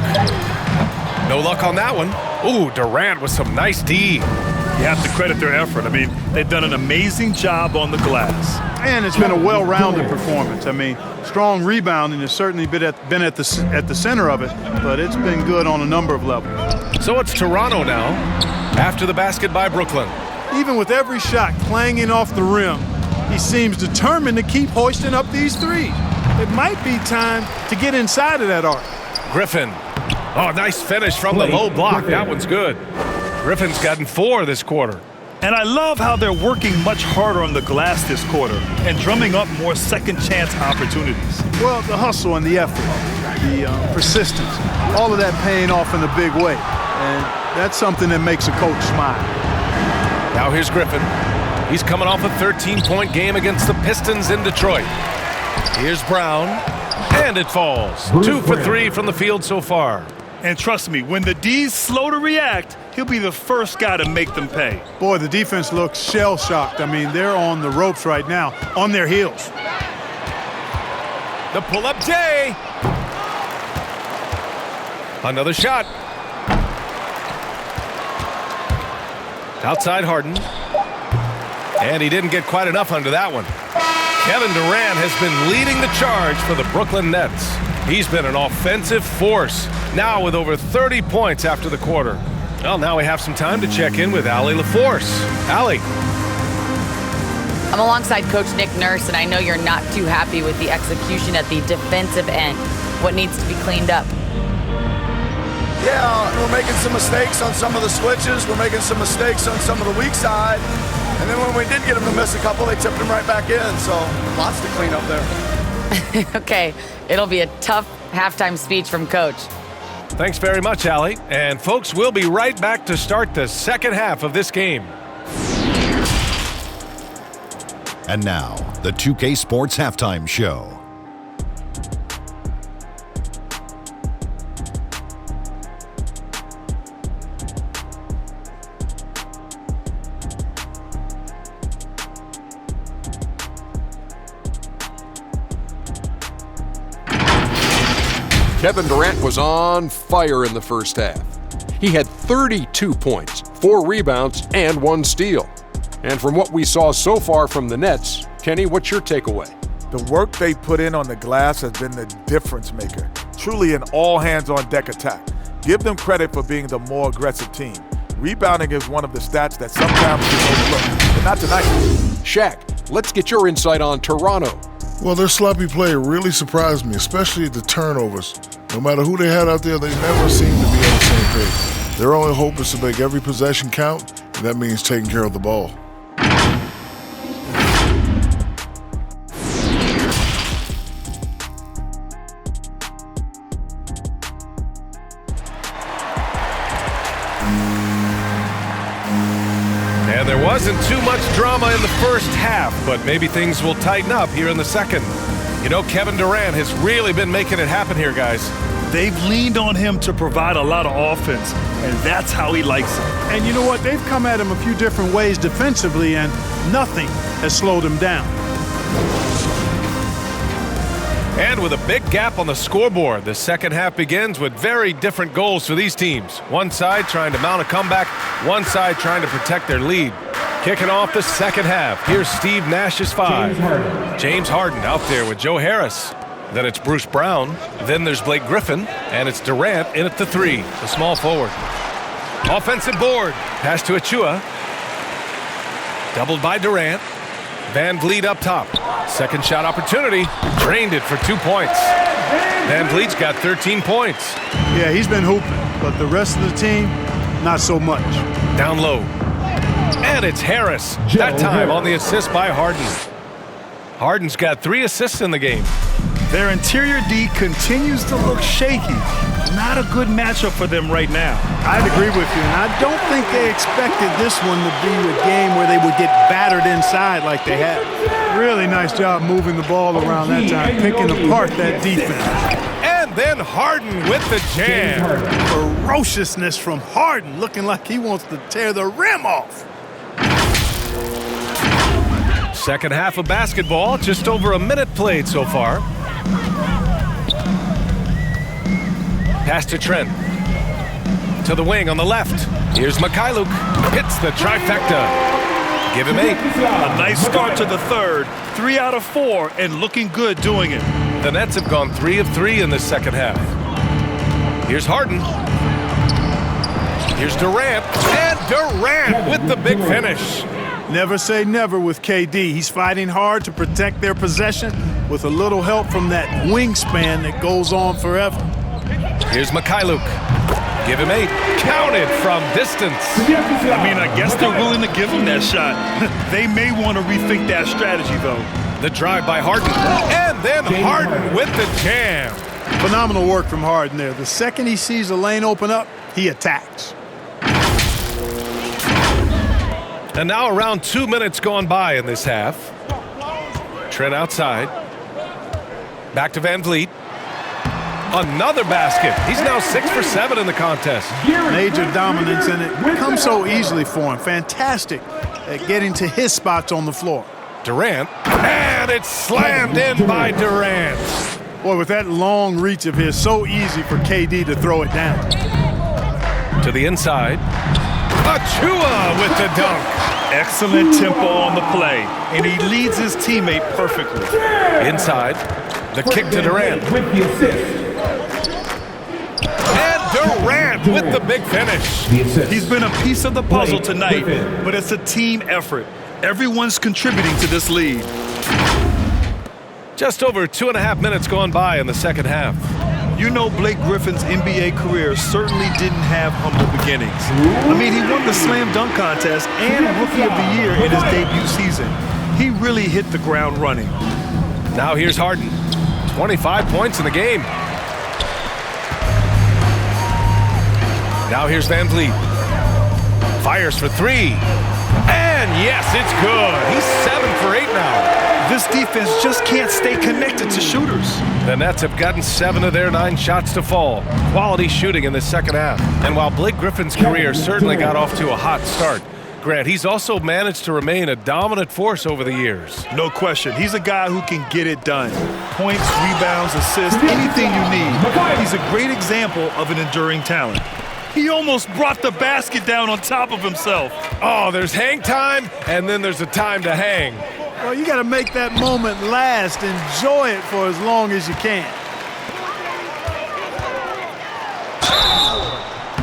No luck on that one. Ooh, Durant with some nice D. You have to credit their effort. I mean, they've done an amazing job on the glass. And it's been a well-rounded performance. I mean, strong rebounding has certainly been at the center of it, but it's been good on a number of levels. So it's Toronto now, after the basket by Brooklyn. Even with every shot clanging off the rim, he seems determined to keep hoisting up these threes. It might be time to get inside of that arc. Griffin. Oh, nice finish from the low block. That one's good. Griffin's gotten 4 this quarter. And I love how they're working much harder on the glass this quarter and drumming up more second chance opportunities. Well, the hustle and the effort, the persistence, all of that paying off in a big way. And that's something that makes a coach smile. Now here's Griffin. He's coming off a 13-point game against the Pistons in Detroit. Here's Brown. And it falls. 2 for 3 from the field so far. And trust me, when the D's slow to react, he'll be the first guy to make them pay. Boy, the defense looks shell-shocked. I mean, they're on the ropes right now, on their heels. The pull-up J. Another shot. Outside Harden. And he didn't get quite enough under that one. Kevin Durant has been leading the charge for the Brooklyn Nets. He's been an offensive force, now with over 30 points after the quarter. Well, now we have some time to check in with Allie LaForce. Allie. I'm alongside Coach Nick Nurse, and I know you're not too happy with the execution at the defensive end. What needs to be cleaned up? Yeah, we're making some mistakes on some of the switches. We're making some mistakes on some of the weak side. And then when we did get them to miss a couple, they tipped them right back in. So lots to clean up there. Okay, it'll be a tough halftime speech from Coach. Thanks very much, Allie. And folks, we'll be right back to start the second half of this game. And now, the 2K Sports Halftime Show. Kevin Durant was on fire in the first half. He had 32 points, 4 rebounds, and 1 steal. And from what we saw so far from the Nets, Kenny, what's your takeaway? The work they put in on the glass has been the difference maker. Truly an all-hands-on-deck attack. Give them credit for being the more aggressive team. Rebounding is one of the stats that sometimes gets overlooked, but not tonight. Shaq, let's get your insight on Toronto. Well, their sloppy play really surprised me, especially the turnovers. No matter who they had out there, they never seemed to be on the same page. Their only hope is to make every possession count, and that means taking care of the ball. And there wasn't too much drama in the first half, but maybe things will tighten up here in the second. You know, Kevin Durant has really been making it happen here, guys. They've leaned on him to provide a lot of offense, and that's how he likes it. And you know what? They've come at him a few different ways defensively, and nothing has slowed him down. And with a big gap on the scoreboard, the second half begins with very different goals for these teams. One side trying to mount a comeback, one side trying to protect their lead. Kicking off the second half, here's Steve Nash's 5. James Harden out there with Joe Harris. Then it's Bruce Brown. Then there's Blake Griffin. And it's Durant in at the 3, the small forward. Offensive board. Pass to Achua. Doubled by Durant. Van Vliet up top. Second shot opportunity. Drained it for 2 points. Van Vliet's got 13 points. Yeah, he's been hooping, but the rest of the team, not so much. Down low. And it's Harris. That time on the assist by Harden. Harden's got 3 assists in the game. Their interior D continues to look shaky. Not a good matchup for them right now. I'd agree with you, and I don't think they expected this one to be a game where they would get battered inside like they had. Really nice job moving the ball around that time, picking apart that defense. And then Harden with the jam. Ferociousness from Harden, looking like he wants to tear the rim off. Second half of basketball, just over a minute played so far. Pass to Trent. To the wing on the left. Here's Mykhailiuk. Hits the trifecta. Give him 8. A nice start to the third. 3 out of 4 and looking good doing it. The Nets have gone 3 of 3 in this second half. Here's Harden. Here's Durant. And Durant with the big finish. Never say never with KD. He's fighting hard to protect their possession with a little help from that wingspan that goes on forever. Here's Mykhailiuk. Give him 8. Counted from distance. I mean, I guess they're willing to give him that shot. They may want to rethink that strategy, though. The drive by Harden. And then Harden with the jam. Phenomenal work from Harden there. The second he sees a lane open up, he attacks. And now around 2 minutes gone by in this half. Trent outside. Back to Van Vliet. Another basket. He's now 6 for 7 in the contest. Major dominance, and it comes so easily for him. Fantastic at getting to his spots on the floor. Durant. And it's slammed in by Durant. Boy, with that long reach of his, so easy for KD to throw it down. To the inside. Achua with the dunk. Excellent tempo on the play, and he leads his teammate perfectly. Inside, the kick to Durant. And Durant with the big finish. He's been a piece of the puzzle tonight, but it's a team effort. Everyone's contributing to this lead. Just over 2.5 minutes gone by in the second half. You know, Blake Griffin's NBA career certainly didn't have humble beginnings. I mean, he won the slam dunk contest and Rookie of the Year in his debut season. He really hit the ground running. Now here's Harden. 25 points in the game. Now here's Van Vliet. Fires for 3. And yes, it's good. He's 7 for 8 now. This defense just can't stay connected to shooters. The Nets have gotten 7 of their 9 shots to fall. Quality shooting in the second half. And while Blake Griffin's career certainly got off to a hot start, Grant, he's also managed to remain a dominant force over the years. No question. He's a guy who can get it done. Points, rebounds, assists, anything you need. He's a great example of an enduring talent. He almost brought the basket down on top of himself. Oh, there's hang time, and then there's a time to hang. Well, you got to make that moment last. Enjoy it for as long as you can.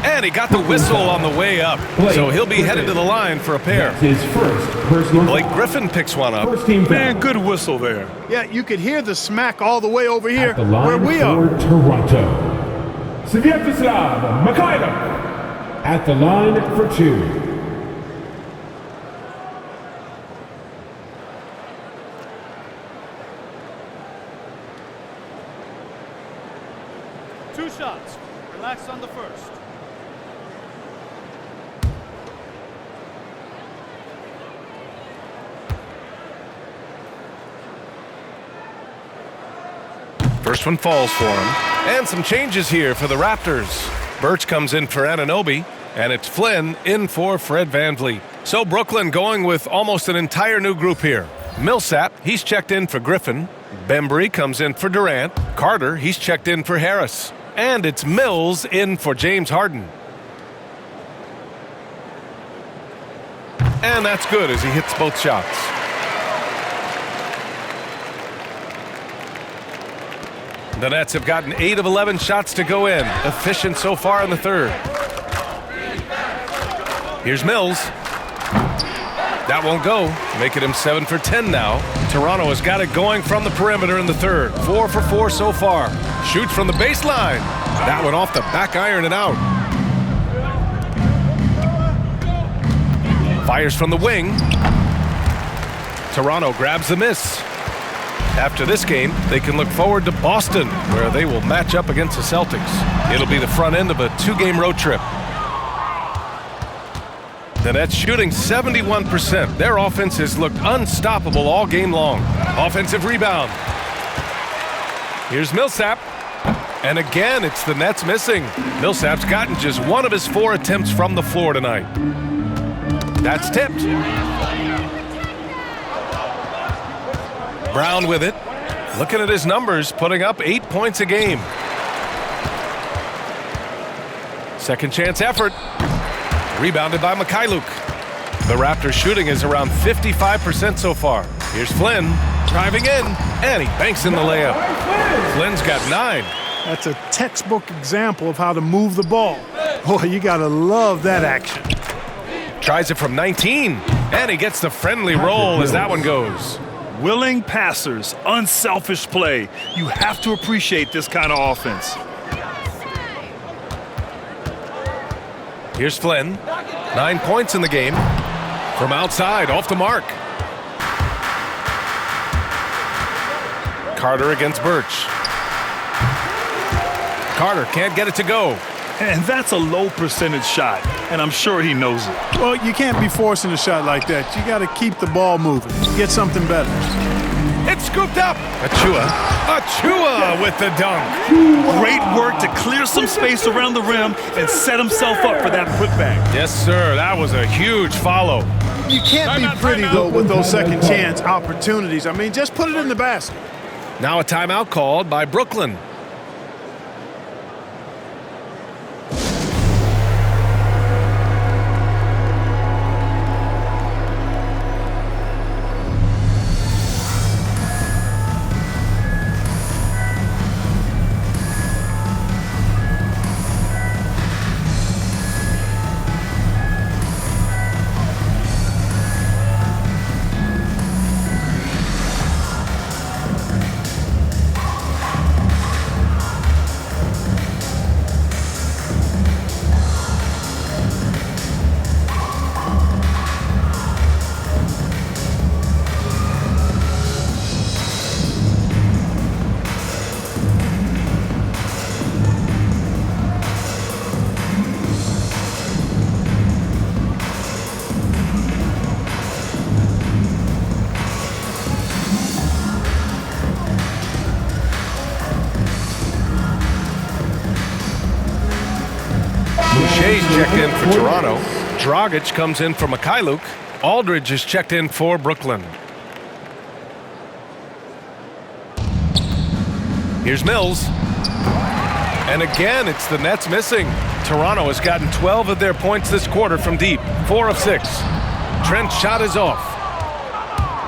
And he got the whistle on the way up, so he'll be headed to the line for a pair. His first personal. Blake Griffin picks one up. First team foul. Man, good whistle there. Yeah, you could hear the smack all the way over here At the line where we for are. Toronto, Sviatoslav Mykhailiuk at the line for 2. Two shots. Relax on the first. First one falls for him. And some changes here for the Raptors. Birch comes in for Anunoby, and it's Flynn in for Fred VanVleet. So Brooklyn going with almost an entire new group here. Millsap, he's checked in for Griffin. Bembry comes in for Durant. Carter, he's checked in for Harris. And it's Mills in for James Harden. And that's good as he hits both shots. The Nets have gotten 8 of 11 shots to go in. Efficient so far in the third. Here's Mills. That won't go. Making him 7 for 10 now. Toronto has got it going from the perimeter in the third. 4 for 4 so far. Shoots from the baseline. That one off the back iron and out. Fires from the wing. Toronto grabs the miss. After this game, they can look forward to Boston, where they will match up against the Celtics. It'll be the front end of a 2-game road trip. The Nets shooting 71%. Their offense has looked unstoppable all game long. Offensive rebound. Here's Millsap. And again, it's the Nets missing. Millsap's gotten just 1 of his 4 attempts from the floor tonight. That's tipped. Brown with it. Looking at his numbers, putting up 8 points a game. Second chance effort. Rebounded by Mykhailiuk. The Raptors shooting is around 55% so far. Here's Flynn driving in, and he banks in the layup. Flynn's got 9. That's a textbook example of how to move the ball. Boy, you got to love that action. Tries it from 19, and he gets the friendly roll as that one goes. Willing passers, unselfish play. You have to appreciate this kind of offense. Here's Flynn. 9 points in the game. From outside, off the mark. Carter against Birch. Carter can't get it to go. And that's a low percentage shot, and I'm sure he knows it. Well, you can't be forcing a shot like that. You got to keep the ball moving. Get something better. It's scooped up. Achua with the dunk. Great work to clear some space around the rim and set himself up for that putback. Yes, sir. That was a huge follow. You can't be pretty, though, with those second chance opportunities. I mean, just put it in the basket. Now a timeout called by Brooklyn. Boucher's checked in for Toronto. Dragic comes in for Mykhailiuk. Aldridge is checked in for Brooklyn. Here's Mills. And again, it's the Nets missing. Toronto has gotten 12 of their points this quarter from deep, 4 of 6. Trent's shot is off.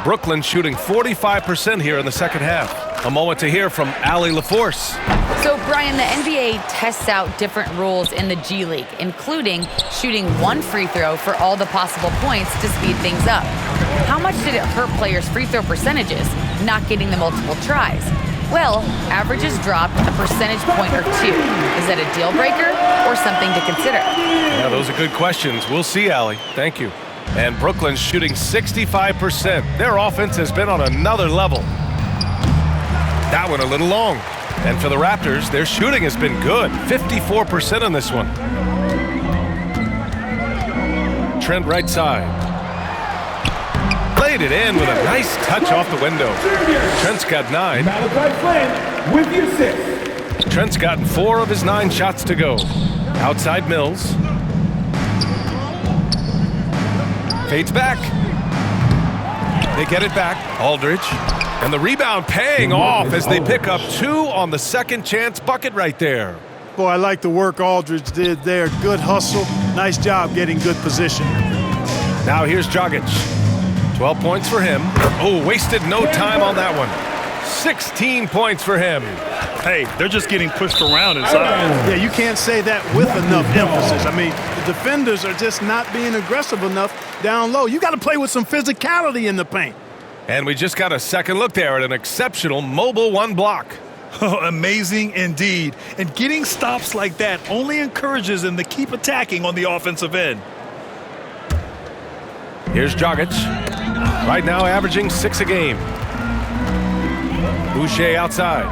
Brooklyn shooting 45% here in the second half. A moment to hear from Allie LaForce. So, Brian, the NBA tests out different rules in the G League, including shooting 1 free throw for all the possible points to speed things up. How much did it hurt players' free throw percentages, not getting the multiple tries? Well, averages dropped a percentage point or 2. Is that a deal breaker or something to consider? Yeah, those are good questions. We'll see, Allie. Thank you. And Brooklyn's shooting 65%. Their offense has been on another level. That one a little long. And for the Raptors, their shooting has been good. 54% on this one. Trent right side. Played it in with a nice touch off the window. Trent's got 9. With the assist. Trent's gotten 4 of his 9 shots to go. Outside Mills. Fades back. They get it back. Aldridge. And the rebound paying off as they pick up 2 on the second chance bucket right there. Boy, I like the work Aldridge did there. Good hustle. Nice job getting good position. Now here's Dragic. 12 points for him. Oh, wasted no time on that one. 16 points for him. Hey, they're just getting pushed around inside. Yeah, you can't say that with enough emphasis. I mean, the defenders are just not being aggressive enough down low. You got to play with some physicality in the paint. And we just got a second look there at an exceptional mobile 1 block. Oh, amazing indeed. And getting stops like that only encourages them to keep attacking on the offensive end. Here's Dragic. Right now averaging 6 a game. Boucher outside.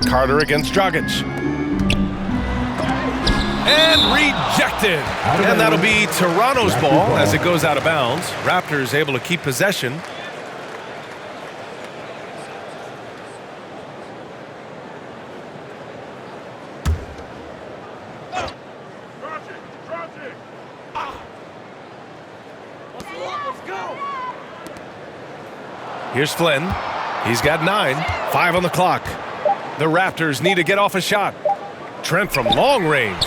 Carter against Dragic. And rejected. And that'll be Toronto's ball as it goes out of bounds. Raptors able to keep possession. Here's Flynn. He's got 9. 5 on the clock. The Raptors need to get off a shot. Trent from long range.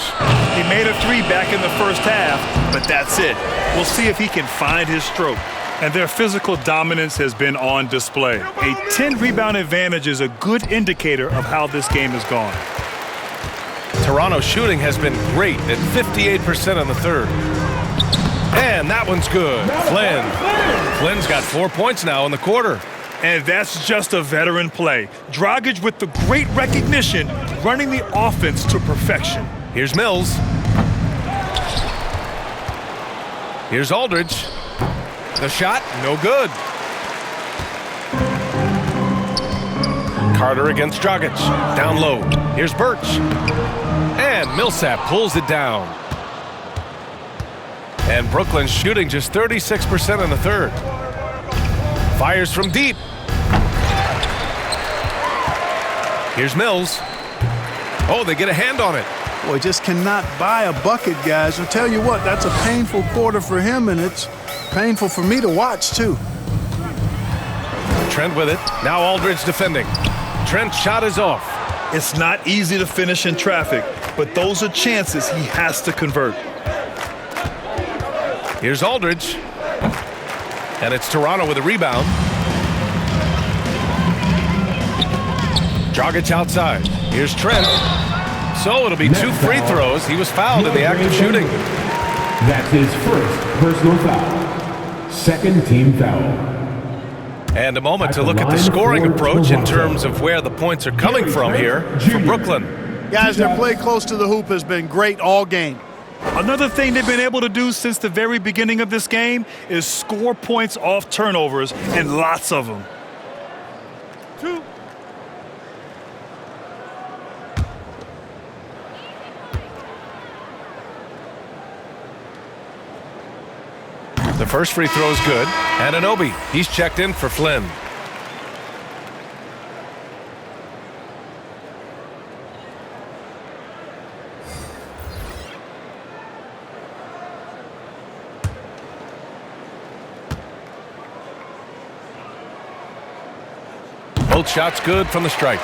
He made a 3 back in the first half, but that's it. We'll see if he can find his stroke. And their physical dominance has been on display. A 10-rebound advantage is a good indicator of how this game has gone. Toronto's shooting has been great at 58% in the third. And that one's good. Flynn's got 4 points now in the quarter. And that's just a veteran play. Dragic with the great recognition, running the offense to perfection. Here's Mills. Here's Aldridge. The shot, no good. Carter against Dragic. Down low. Here's Birch. And Millsap pulls it down. And Brooklyn's shooting just 36% in the third. Fires from deep. Here's Mills. Oh, they get a hand on it. Boy, just cannot buy a bucket, guys. I'll tell you what, that's a painful quarter for him, and it's painful for me to watch, too. Trent with it. Now Aldridge defending. Trent's shot is off. It's not easy to finish in traffic, but those are chances he has to convert. Here's Aldridge. And it's Toronto with a rebound. Dragic outside. Here's Trent. So it'll be 2 free throws. He was fouled in the act of shooting. That's his first personal foul. Second team foul. And a moment to look at the scoring approach in terms of where the points are coming from here for Brooklyn. Guys, their play close to the hoop has been great all game. Another thing they've been able to do since the very beginning of this game is score points off turnovers, and lots of them. 2. The first free throw is good. Anunoby, he's checked in for Flynn. Both shots good from the stripe.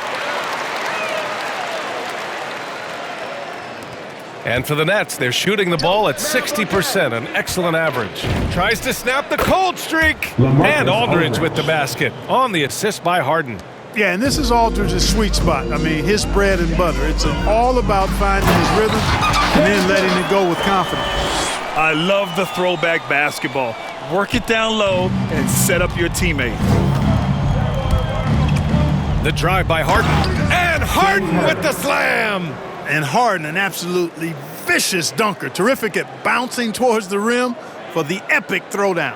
And for the Nets, they're shooting the ball at 60%, an excellent average. Tries to snap the cold streak. And Aldridge with the basket on the assist by Harden. Yeah, and this is Aldridge's sweet spot. I mean, his bread and butter. It's all about finding his rhythm and then letting it go with confidence. I love the throwback basketball. Work it down low and set up your teammate. The drive by Harden. And Harden with the slam. And Harden, an absolutely vicious dunker. Terrific at bouncing towards the rim for the epic throwdown.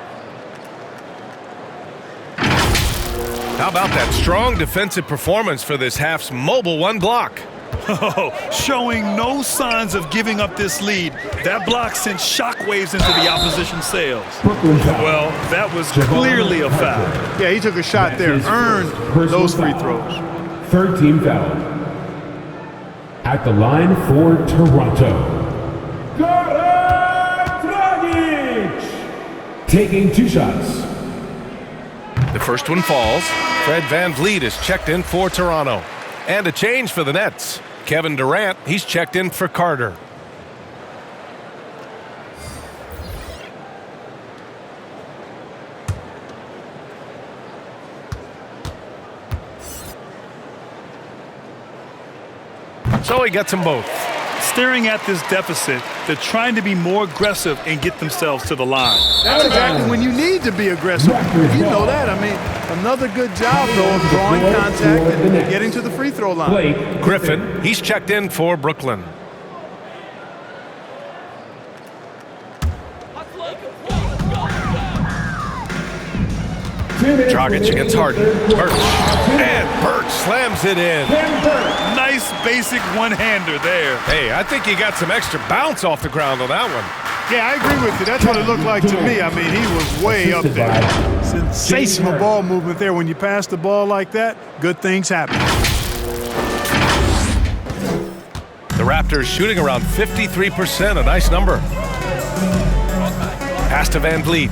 How about that strong defensive performance for this half's mobile one block? Oh, showing no signs of giving up this lead. That block sent shockwaves into the opposition sails. Well, that was clearly a foul. Yeah, he took a shot there, earned those free throws. Third team foul. At the line for Toronto, Dragic, taking 2 shots. The first one falls. Fred VanVleet is checked in for Toronto. And a change for the Nets. Kevin Durant, he's checked in for Carter. So he gets them both. Staring at this deficit, they're trying to be more aggressive and get themselves to the line. That's exactly when you need to be aggressive. You know that. I mean, another good job, though, of drawing contact and getting to the free throw line. Griffin, he's checked in for Brooklyn. Dragic against Harden. Birch. And Birch slams it in. Nice basic one-hander there. Hey, I think he got some extra bounce off the ground on that one. Yeah, I agree with you. That's what it looked like to me. I mean, he was way up there. Sensational ball movement there. When you pass the ball like that, good things happen. The Raptors shooting around 53%, a nice number. Pass to VanVleet.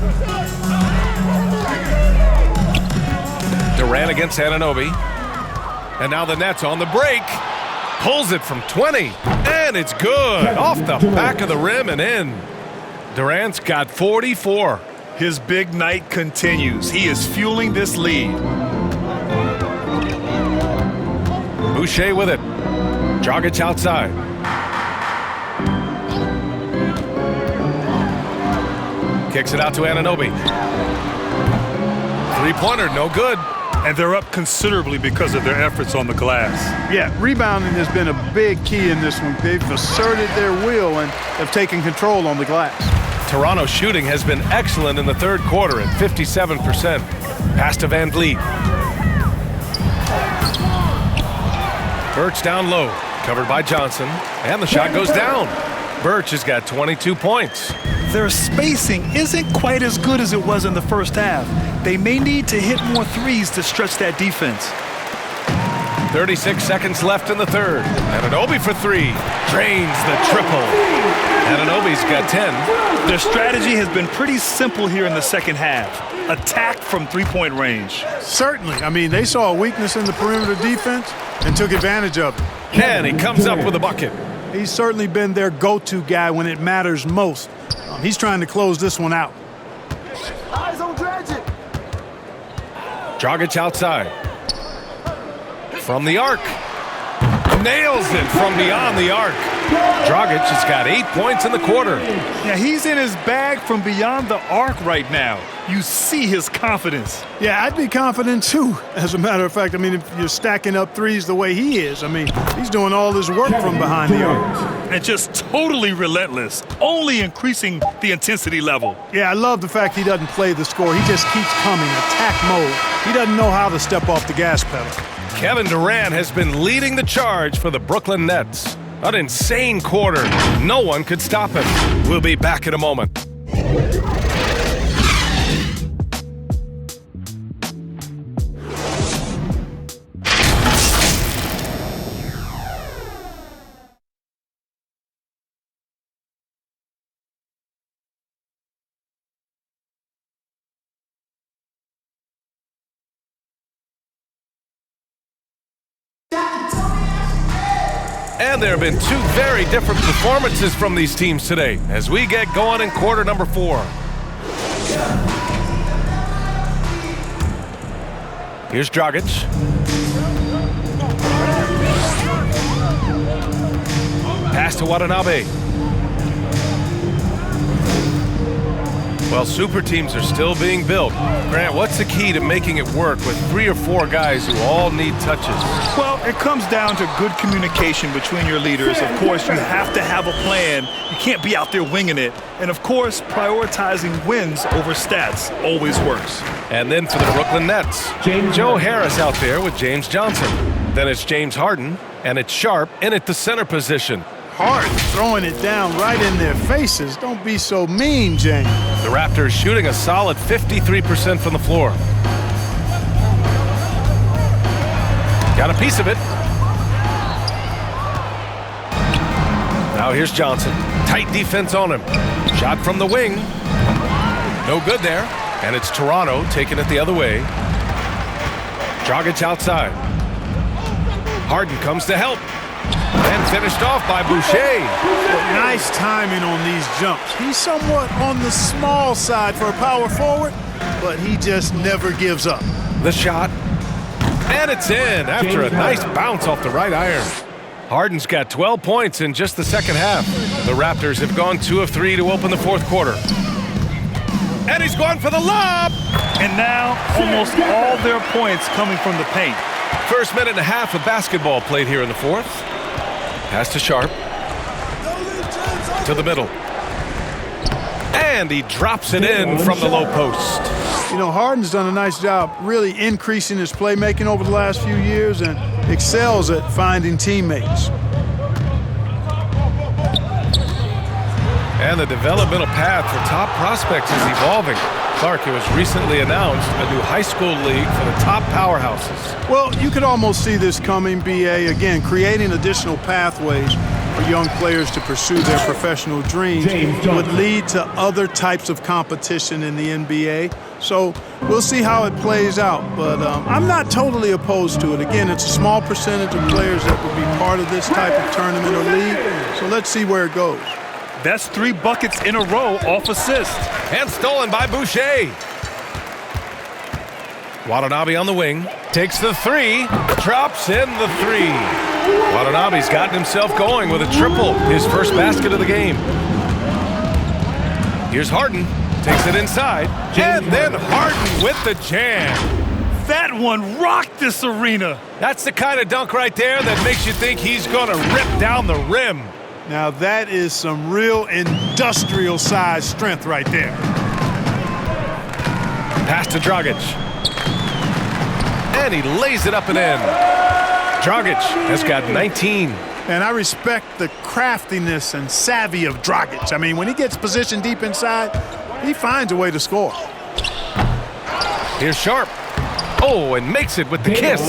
Durant against Anunoby. And now the Nets on the break. Pulls it from 20. And it's good. Off the back of the rim and in. Durant's got 44. His big night continues. He is fueling this lead. Boucher with it. Dragic outside. Kicks it out to Anunoby. Three-pointer, no good. And they're up considerably because of their efforts on the glass. Yeah, rebounding has been a big key in this one. They've asserted their will and have taken control on the glass. Toronto shooting has been excellent in the third quarter at 57%. Pass to VanVleet. Birch down low, covered by Johnson, and the shot goes down. Birch has got 22 points. Their spacing isn't quite as good as it was in the first half. They may need to hit more threes to stretch that defense. 36 seconds left in the third. Anunoby for 3. Drains the triple. Anunoby's got 10. Their strategy has been pretty simple here in the second half. Attack from three-point range. Certainly. I mean, they saw a weakness in the perimeter defense and took advantage of it. And he comes up with a bucket. He's certainly been their go-to guy when it matters most. He's trying to close this one out. Eyes on Dragic. Dragic outside. From the arc. Nails it from beyond the arc. Dragic has got 8 points in the quarter. Yeah, he's in his bag from beyond the arc right now. You see his confidence. Yeah, I'd be confident too, as a matter of fact. I mean, if you're stacking up threes the way he is, I mean, he's doing all his work from behind the arc. And just totally relentless, only increasing the intensity level. Yeah, I love the fact he doesn't play the score. He just keeps coming, attack mode. He doesn't know how to step off the gas pedal. Kevin Durant has been leading the charge for the Brooklyn Nets. An insane quarter. No one could stop him. We'll be back in a moment. And there have been two very different performances from these teams today as we get going in quarter number 4. Here's Dragic. Pass to Watanabe. Well, super teams are still being built. Grant, what's the key to making it work with 3 or 4 guys who all need touches? Well, it comes down to good communication between your leaders. Of course, you have to have a plan. You can't be out there winging it. And of course, prioritizing wins over stats always works. And then for the Brooklyn Nets, Joe Harris out there with James Johnson. Then it's James Harden, and it's Sharp in at the center position. Harden throwing it down right in their faces. Don't be so mean, James. The Raptors shooting a solid 53% from the floor. Got a piece of it. Now here's Johnson. Tight defense on him. Shot from the wing. No good there. And it's Toronto taking it the other way. Dragic outside. Harden comes to help. And finished off by Boucher. Nice timing on these jumps. He's somewhat on the small side for a power forward, but he just never gives up. The shot. And it's in after a nice bounce off the right iron. Harden's got 12 points in just the second half. The Raptors have gone 2 of 3 to open the fourth quarter. And he's going for the lob. And now almost all their points coming from the paint. First minute and a half of basketball played here in the fourth. Pass to Sharp. To the middle. And he drops it in from the low post. You know, Harden's done a nice job really increasing his playmaking over the last few years and excels at finding teammates. And the developmental path for top prospects is evolving. Clark, it was recently announced a new high school league for the top powerhouses. Well, you could almost see this coming, B.A. Again, creating additional pathways for young players to pursue their professional dreams would lead to other types of competition in the NBA. So we'll see how it plays out. But I'm not totally opposed to it. Again, it's a small percentage of players that would be part of this type of tournament or league. So let's see where it goes. That's 3 buckets in a row off assist. And stolen by Boucher. Watanabe on the wing. Takes the 3. Drops in the 3. Watanabe's gotten himself going with a triple. His first basket of the game. Here's Harden. Takes it inside. And then Harden with the jam. That one rocked this arena. That's the kind of dunk right there that makes you think he's going to rip down the rim. Now that is some real industrial size strength right there. Pass to Dragic. And he lays it up and in. Dragic has got 19. And I respect the craftiness and savvy of Dragic. I mean, when he gets positioned deep inside, he finds a way to score. Here's Sharp. Oh, and makes it with the kiss.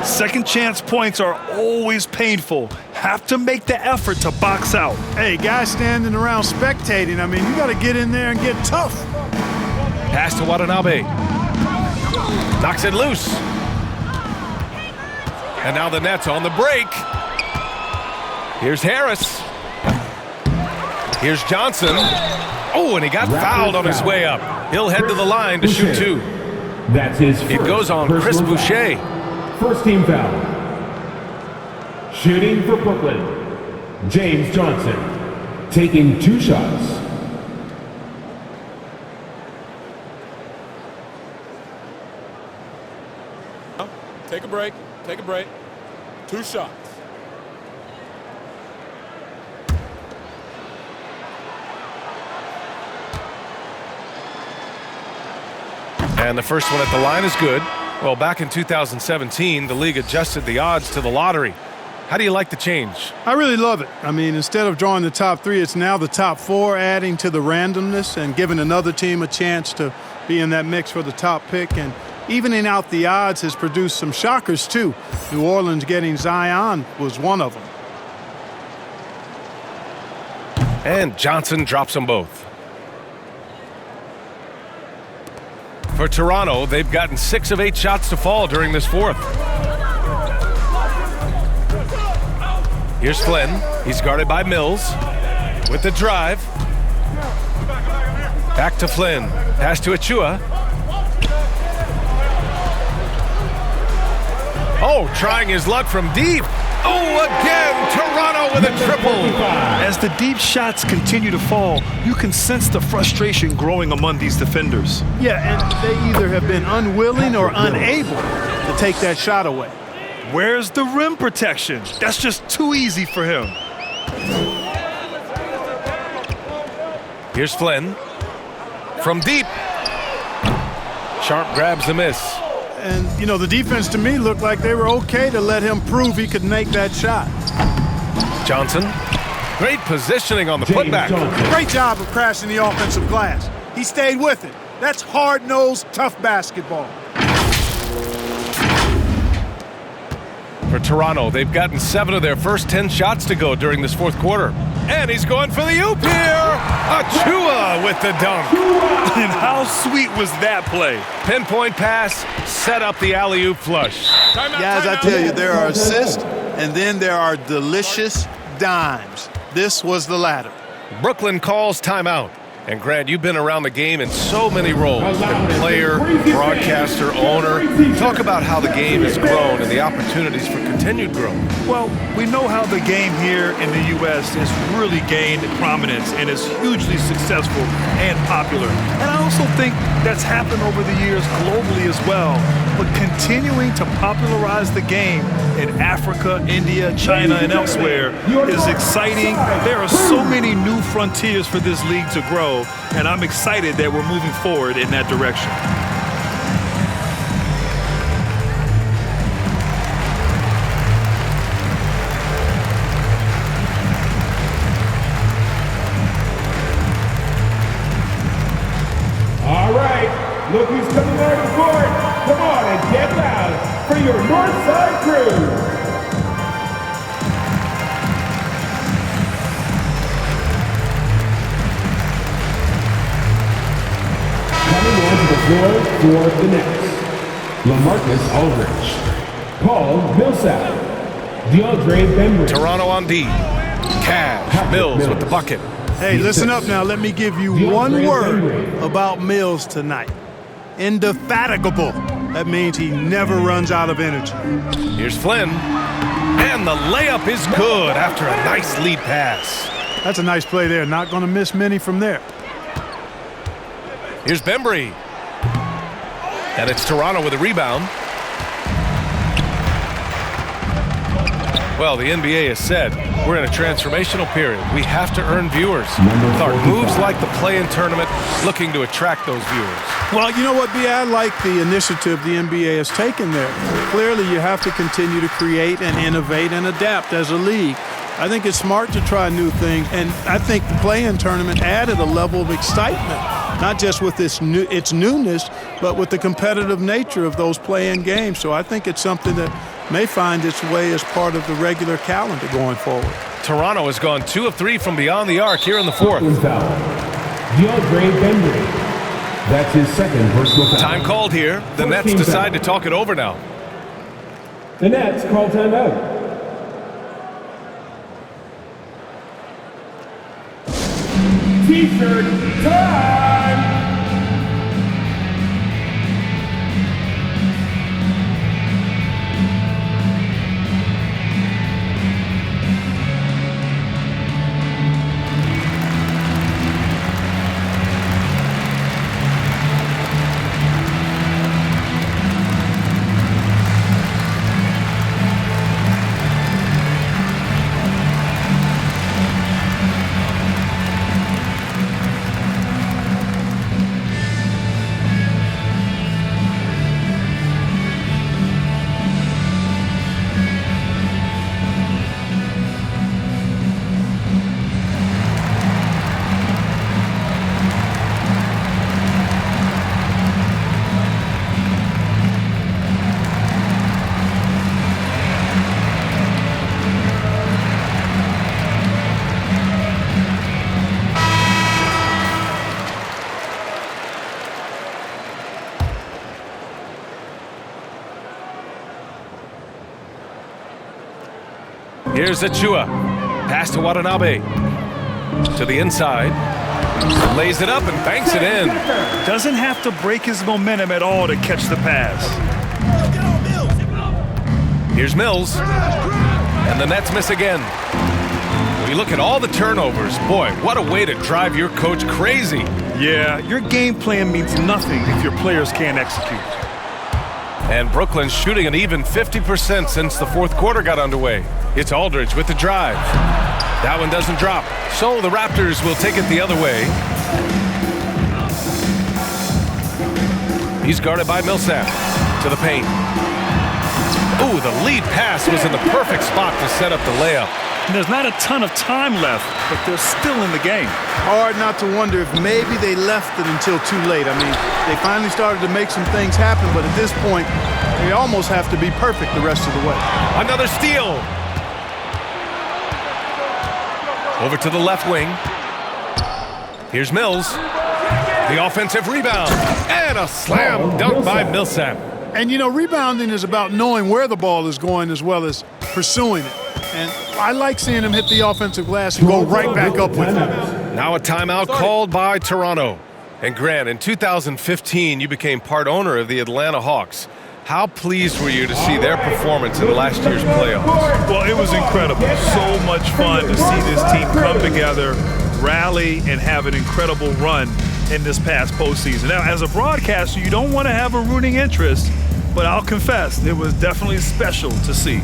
Second chance points are always painful. Have to make the effort to box out. Hey, guys standing around spectating, I mean, you got to get in there and get tough. Pass to Watanabe. Knocks it loose. And now the Nets on the break. Here's Harris. Here's Johnson. Oh, and he got fouled on his way up. He'll head to the line to shoot 2. That's his first. It goes on Chris Boucher. First team foul. Shooting for Brooklyn, James Johnson, taking 2 shots. Take a break. Take a break. 2 shots. And the first one at the line is good. Well, back in 2017, the league adjusted the odds to the lottery. How do you like the change? I really love it. I mean, instead of drawing the top 3, it's now the top 4, adding to the randomness and giving another team a chance to be in that mix for the top pick. And evening out the odds has produced some shockers, too. New Orleans getting Zion was one of them. And Johnson drops them both. For Toronto, they've gotten 6 of 8 shots to fall during this fourth. Here's Flynn. He's guarded by Mills with the drive. Back to Flynn. Pass to Achua. Oh, trying his luck from deep. Oh, again, Toronto with a triple. As the deep shots continue to fall, you can sense the frustration growing among these defenders. Yeah, and they either have been unwilling or unable to take that shot away. Where's the rim protection? That's just too easy for him. Here's Flynn. From deep. Sharp grabs the miss. And, you know, the defense to me looked like they were okay to let him prove he could make that shot. Johnson. Great positioning on the putback. Great job of crashing the offensive glass. He stayed with it. That's hard-nosed, tough basketball. For Toronto, they've gotten 7 of their first 10 shots to go during this fourth quarter. And he's going for the oop here. Achua with the dunk. And how sweet was that play? Pinpoint pass, set up the alley-oop flush. Guys, I tell you, there are assists, and then there are delicious dimes. This was the latter. Brooklyn calls timeout. And Grant, you've been around the game in so many roles. Player, broadcaster, owner. Talk about how the game has grown and the opportunities for continued growth. Well, we know how the game here in the U.S. has really gained prominence and is hugely successful and popular. And I also think that's happened over the years globally as well. But continuing to popularize the game in Africa, India, China, and elsewhere is exciting. There are so many new frontiers for this league to grow. And I'm excited that we're moving forward in that direction. All right, look who's coming on the court. Come on and get loud for your Northside crew. Coming onto the floor for the Nets, LaMarcus Aldridge, Paul Millsap, DeAndre Bembry. Toronto on D. Cash, Mills with the bucket. Hey, listen up now. Let me give you one word about Mills tonight. Indefatigable. That means he never runs out of energy. Here's Flynn. And the layup is good after a nice lead pass. That's a nice play there. Not going to miss many from there. Here's Bembry. And it's Toronto with a rebound. Well, the NBA has said we're in a transformational period. We have to earn viewers. With our moves like the play-in tournament, looking to attract those viewers. Well, you know what, B? I like the initiative the NBA has taken there. Clearly, you have to continue to create and innovate and adapt as a league. I think it's smart to try new things, and I think the play-in tournament added a level of excitement, not just with its newness, but with the competitive nature of those play-in games. So I think it's something that may find its way as part of the regular calendar going forward. Toronto has gone 2 of 3 from beyond the arc here in the fourth. DeAndre Bembry. That's his second personal foul. Time called here. The Nets decide to talk it over now. The Nets call timeout. T-shirt time! Here's Achua. Pass to Watanabe. To the inside. Lays it up and banks it in. Doesn't have to break his momentum at all to catch the pass. Here's Mills. And the Nets miss again. When you look at all the turnovers, boy, what a way to drive your coach crazy. Yeah, your game plan means nothing if your players can't execute. And Brooklyn's shooting an even 50% since the fourth quarter got underway. It's Aldridge with the drive. That one doesn't drop. So the Raptors will take it the other way. He's guarded by Millsap to the paint. Ooh, the lead pass was in the perfect spot to set up the layup. And there's not a ton of time left, but they're still in the game. Hard not to wonder if maybe they left it until too late. I mean, they finally started to make some things happen, but at this point, they almost have to be perfect the rest of the way. Another steal. Over to the left wing. Here's Mills. The offensive rebound. And a slam dunk by Millsap. And, you know, rebounding is about knowing where the ball is going as well as pursuing it. And I like seeing him hit the offensive glass and go right back up with it. Now a timeout called by Toronto. And Grant, in 2015, you became part owner of the Atlanta Hawks. How pleased were you to see their performance in last year's playoffs? Well, it was incredible. So much fun to see this team come together, rally, and have an incredible run in this past postseason. Now, as a broadcaster, you don't want to have a rooting interest, but I'll confess, it was definitely special to see.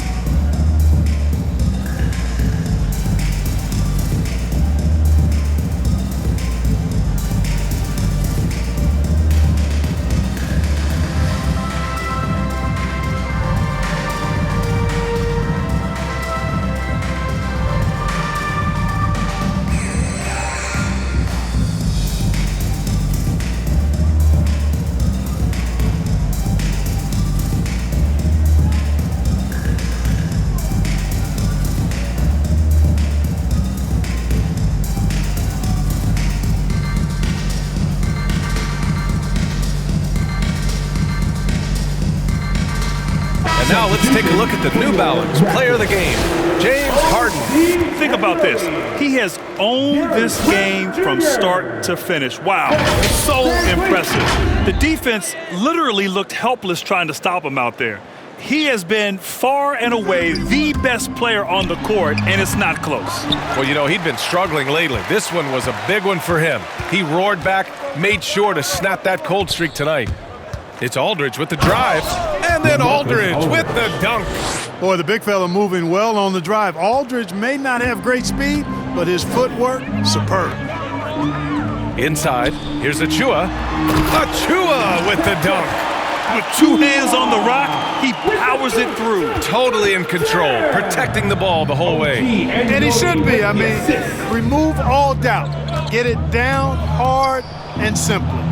Now let's take a look at the New Balance player of the game, James Harden. Think about this. He has owned this game from start to finish. Wow, so impressive. The defense literally looked helpless trying to stop him out there. He has been far and away the best player on the court, and it's not close. Well, you know, he'd been struggling lately. This one was a big one for him. He roared back, made sure to snap that cold streak tonight. It's Aldridge with the drive, and then Aldridge with the dunk. Boy, the big fella moving well on the drive. Aldridge may not have great speed, but his footwork, superb. Inside, here's Achua. Achua with the dunk. With two hands on the rock, he powers it through. Totally in control, protecting the ball the whole way. And he should be. I mean, remove all doubt. Get it down hard and simply.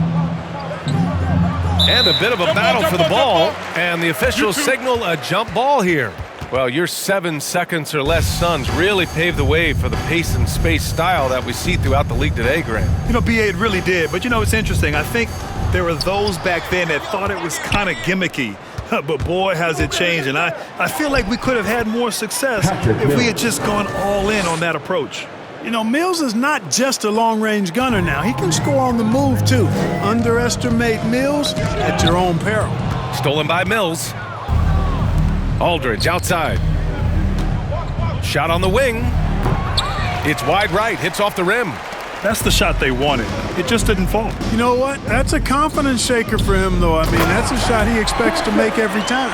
And a bit of a battle for the ball, and the officials signal a jump ball here. Well, your 7 seconds or less Suns really paved the way for the pace and space style that we see throughout the league today, Grant. You know, BA, it really did. But, you know, it's interesting. I think there were those back then that thought it was kind of gimmicky. But, boy, has it changed. And I feel like we could have had more success if we had just gone all in on that approach. You know, Mills is not just a long-range gunner now. He can score on the move, too. Underestimate Mills at your own peril. Stolen by Mills. Aldridge outside. Shot on the wing. It's wide right, hits off the rim. That's the shot they wanted. It just didn't fall. You know what? That's a confidence shaker for him, though. I mean, that's a shot he expects to make every time.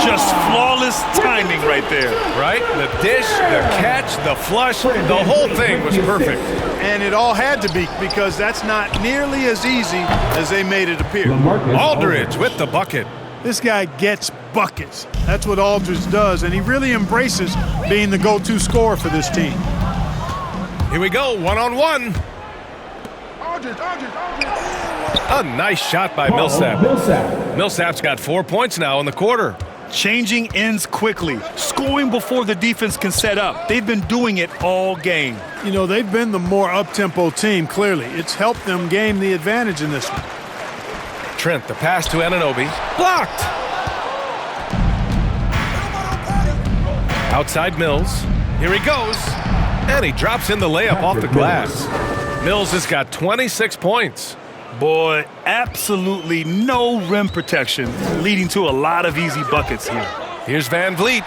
Just flawless timing right there. Right? The dish, the catch, the flush, the whole thing was perfect. And it all had to be, because that's not nearly as easy as they made it appear. Aldridge with the bucket. This guy gets buckets. That's what Aldridge does, and he really embraces being the go-to scorer for this team. Here we go, one-on-one. A nice shot by Millsap. Millsap's got 4 points now in the quarter. Changing ends quickly, scoring before the defense can set up. They've been doing it all game. You know, they've been the more up-tempo team, clearly. It's helped them gain the advantage in this one. Trent, the pass to Anunoby. Blocked! Outside Mills. Here he goes. And he drops in the layup off the glass. Mills has got 26 points. Boy, absolutely no rim protection, leading to a lot of easy buckets here. Here's Van Vliet.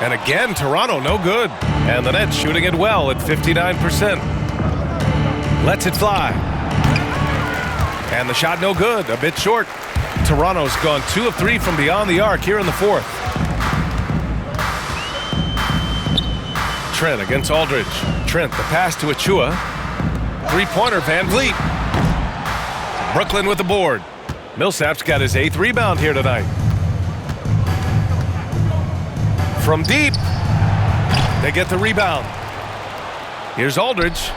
And again, Toronto no good. And the Nets shooting it well at 59%. Lets it fly. And the shot no good, a bit short. Toronto's gone 2 of 3 from beyond the arc here in the fourth. Trent against Aldridge. Trent, the pass to Achua. Three-pointer, Van Vliet. Brooklyn with the board. Millsap's got his 8th rebound here tonight. From deep, they get the rebound. Here's Aldridge.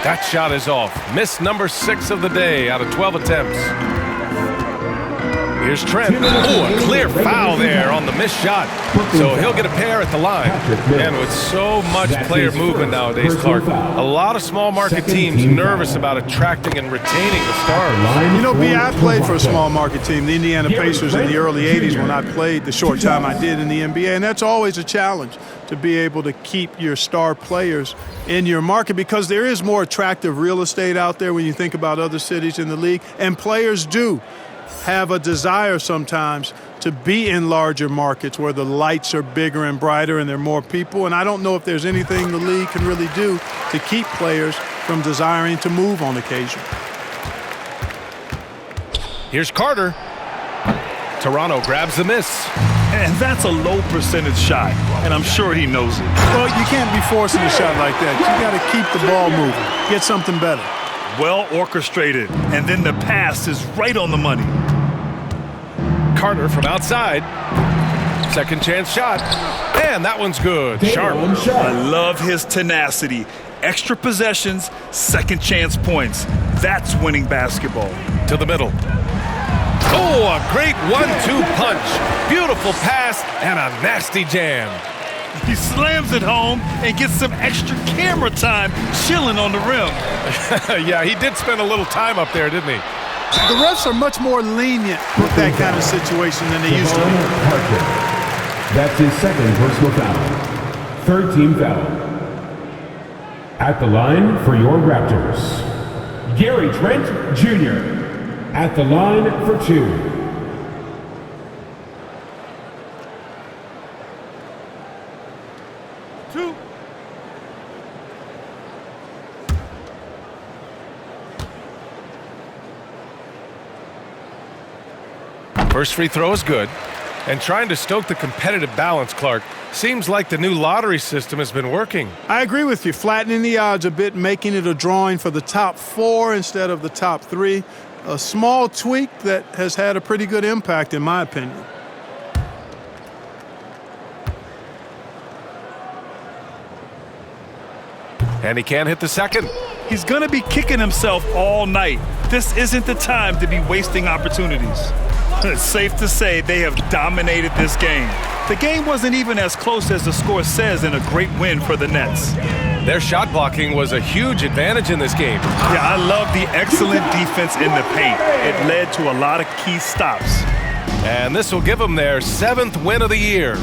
That shot is off. Miss number 6 of the day out of 12 attempts. Here's Trent. Oh, a clear foul there on the missed shot. So he'll get a pair at the line. And with so much player movement nowadays, Clark, a lot of small market teams nervous about attracting and retaining the stars. You know, B, I played for a small market team, the Indiana Pacers, in the early 80s when I played the short time I did in the NBA. And that's always a challenge, to be able to keep your star players in your market, because there is more attractive real estate out there when you think about other cities in the league. And players do have a desire sometimes to be in larger markets where the lights are bigger and brighter and there are more people. And I don't know if there's anything the league can really do to keep players from desiring to move on occasion. Here's Carter. Toronto grabs the miss. And that's a low percentage shot, and I'm sure he knows it. Well, you can't be forcing a shot like that. You got to keep the ball moving, get something better. Well orchestrated, and then the pass is right on the money. Carter from outside. Second chance shot. And that one's good. Sharp. I love his tenacity. Extra possessions, second chance points. That's winning basketball. To the middle. Oh, a great 1-2 punch. Beautiful pass and a nasty jam. He slams it home and gets some extra camera time chilling on the rim. Yeah, he did spend a little time up there, didn't he? The refs are much more lenient with that kind of situation than they used to be. That's his second personal foul. Third team foul. At the line for your Raptors, Gary Trent Jr. At the line for 2. First free throw is good. And trying to stoke the competitive balance, Clark, seems like the new lottery system has been working. I agree with you. Flattening the odds a bit, making it a drawing for the top 4 instead of the top 3. A small tweak that has had a pretty good impact, in my opinion. And he can't hit the second. He's going to be kicking himself all night. This isn't the time to be wasting opportunities. It's safe to say they have dominated this game. The game wasn't even as close as the score says in a great win for the Nets. Their shot blocking was a huge advantage in this game. Yeah, I love the excellent defense in the paint. It led to a lot of key stops. And this will give them their 7th win of the year.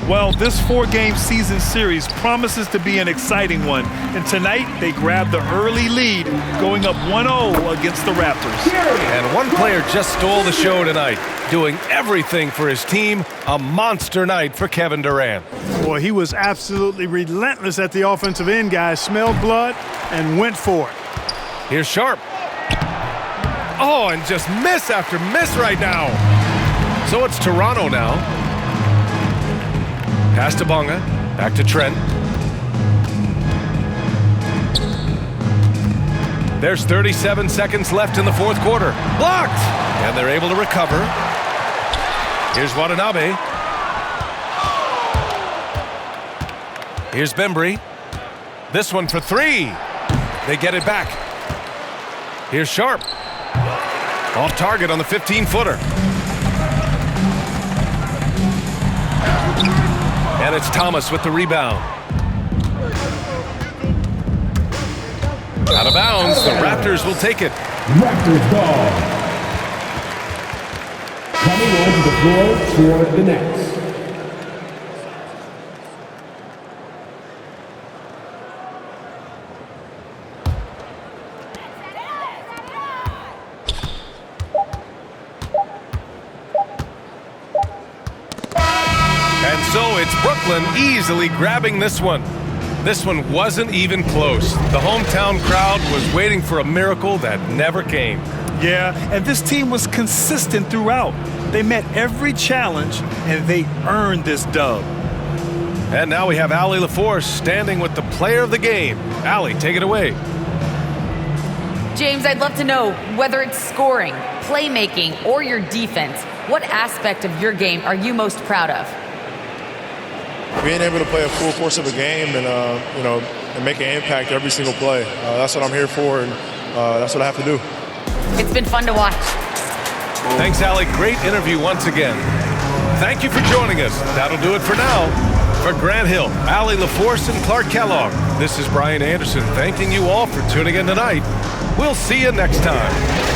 Well, this 4-game season series promises to be an exciting one. And tonight, they grabbed the early lead, going up 1-0 against the Raptors. And one player just stole the show tonight, doing everything for his team. A monster night for Kevin Durant. Boy, he was absolutely relentless at the offensive end, guys. Smelled blood and went for it. Here's Sharp. Oh, and just miss after miss right now. So it's Toronto now. Pass to Bonga, back to Trent. There's 37 seconds left in the fourth quarter. Blocked! And they're able to recover. Here's Watanabe. Here's Bembry. This one for 3. They get it back. Here's Sharp. Off target on the 15-footer. And it's Thomas with the rebound. Out of bounds, the Raptors will take it. Raptors ball. Coming onto the floor for the Nets. And so it's Brooklyn easily grabbing this one. This one wasn't even close. The hometown crowd was waiting for a miracle that never came. Yeah, and this team was consistent throughout. They met every challenge, and they earned this dub. And now we have Allie LaForce standing with the player of the game. Allie, take it away. James, I'd love to know whether it's scoring, playmaking, or your defense. What aspect of your game are you most proud of? Being able to play a full course of a game and, and make an impact every single play. That's what I'm here for, and that's what I have to do. It's been fun to watch. Thanks, Allie. Great interview once again. Thank you for joining us. That'll do it for now. For Grant Hill, Allie LaForce, and Clark Kellogg, this is Brian Anderson thanking you all for tuning in tonight. We'll see you next time.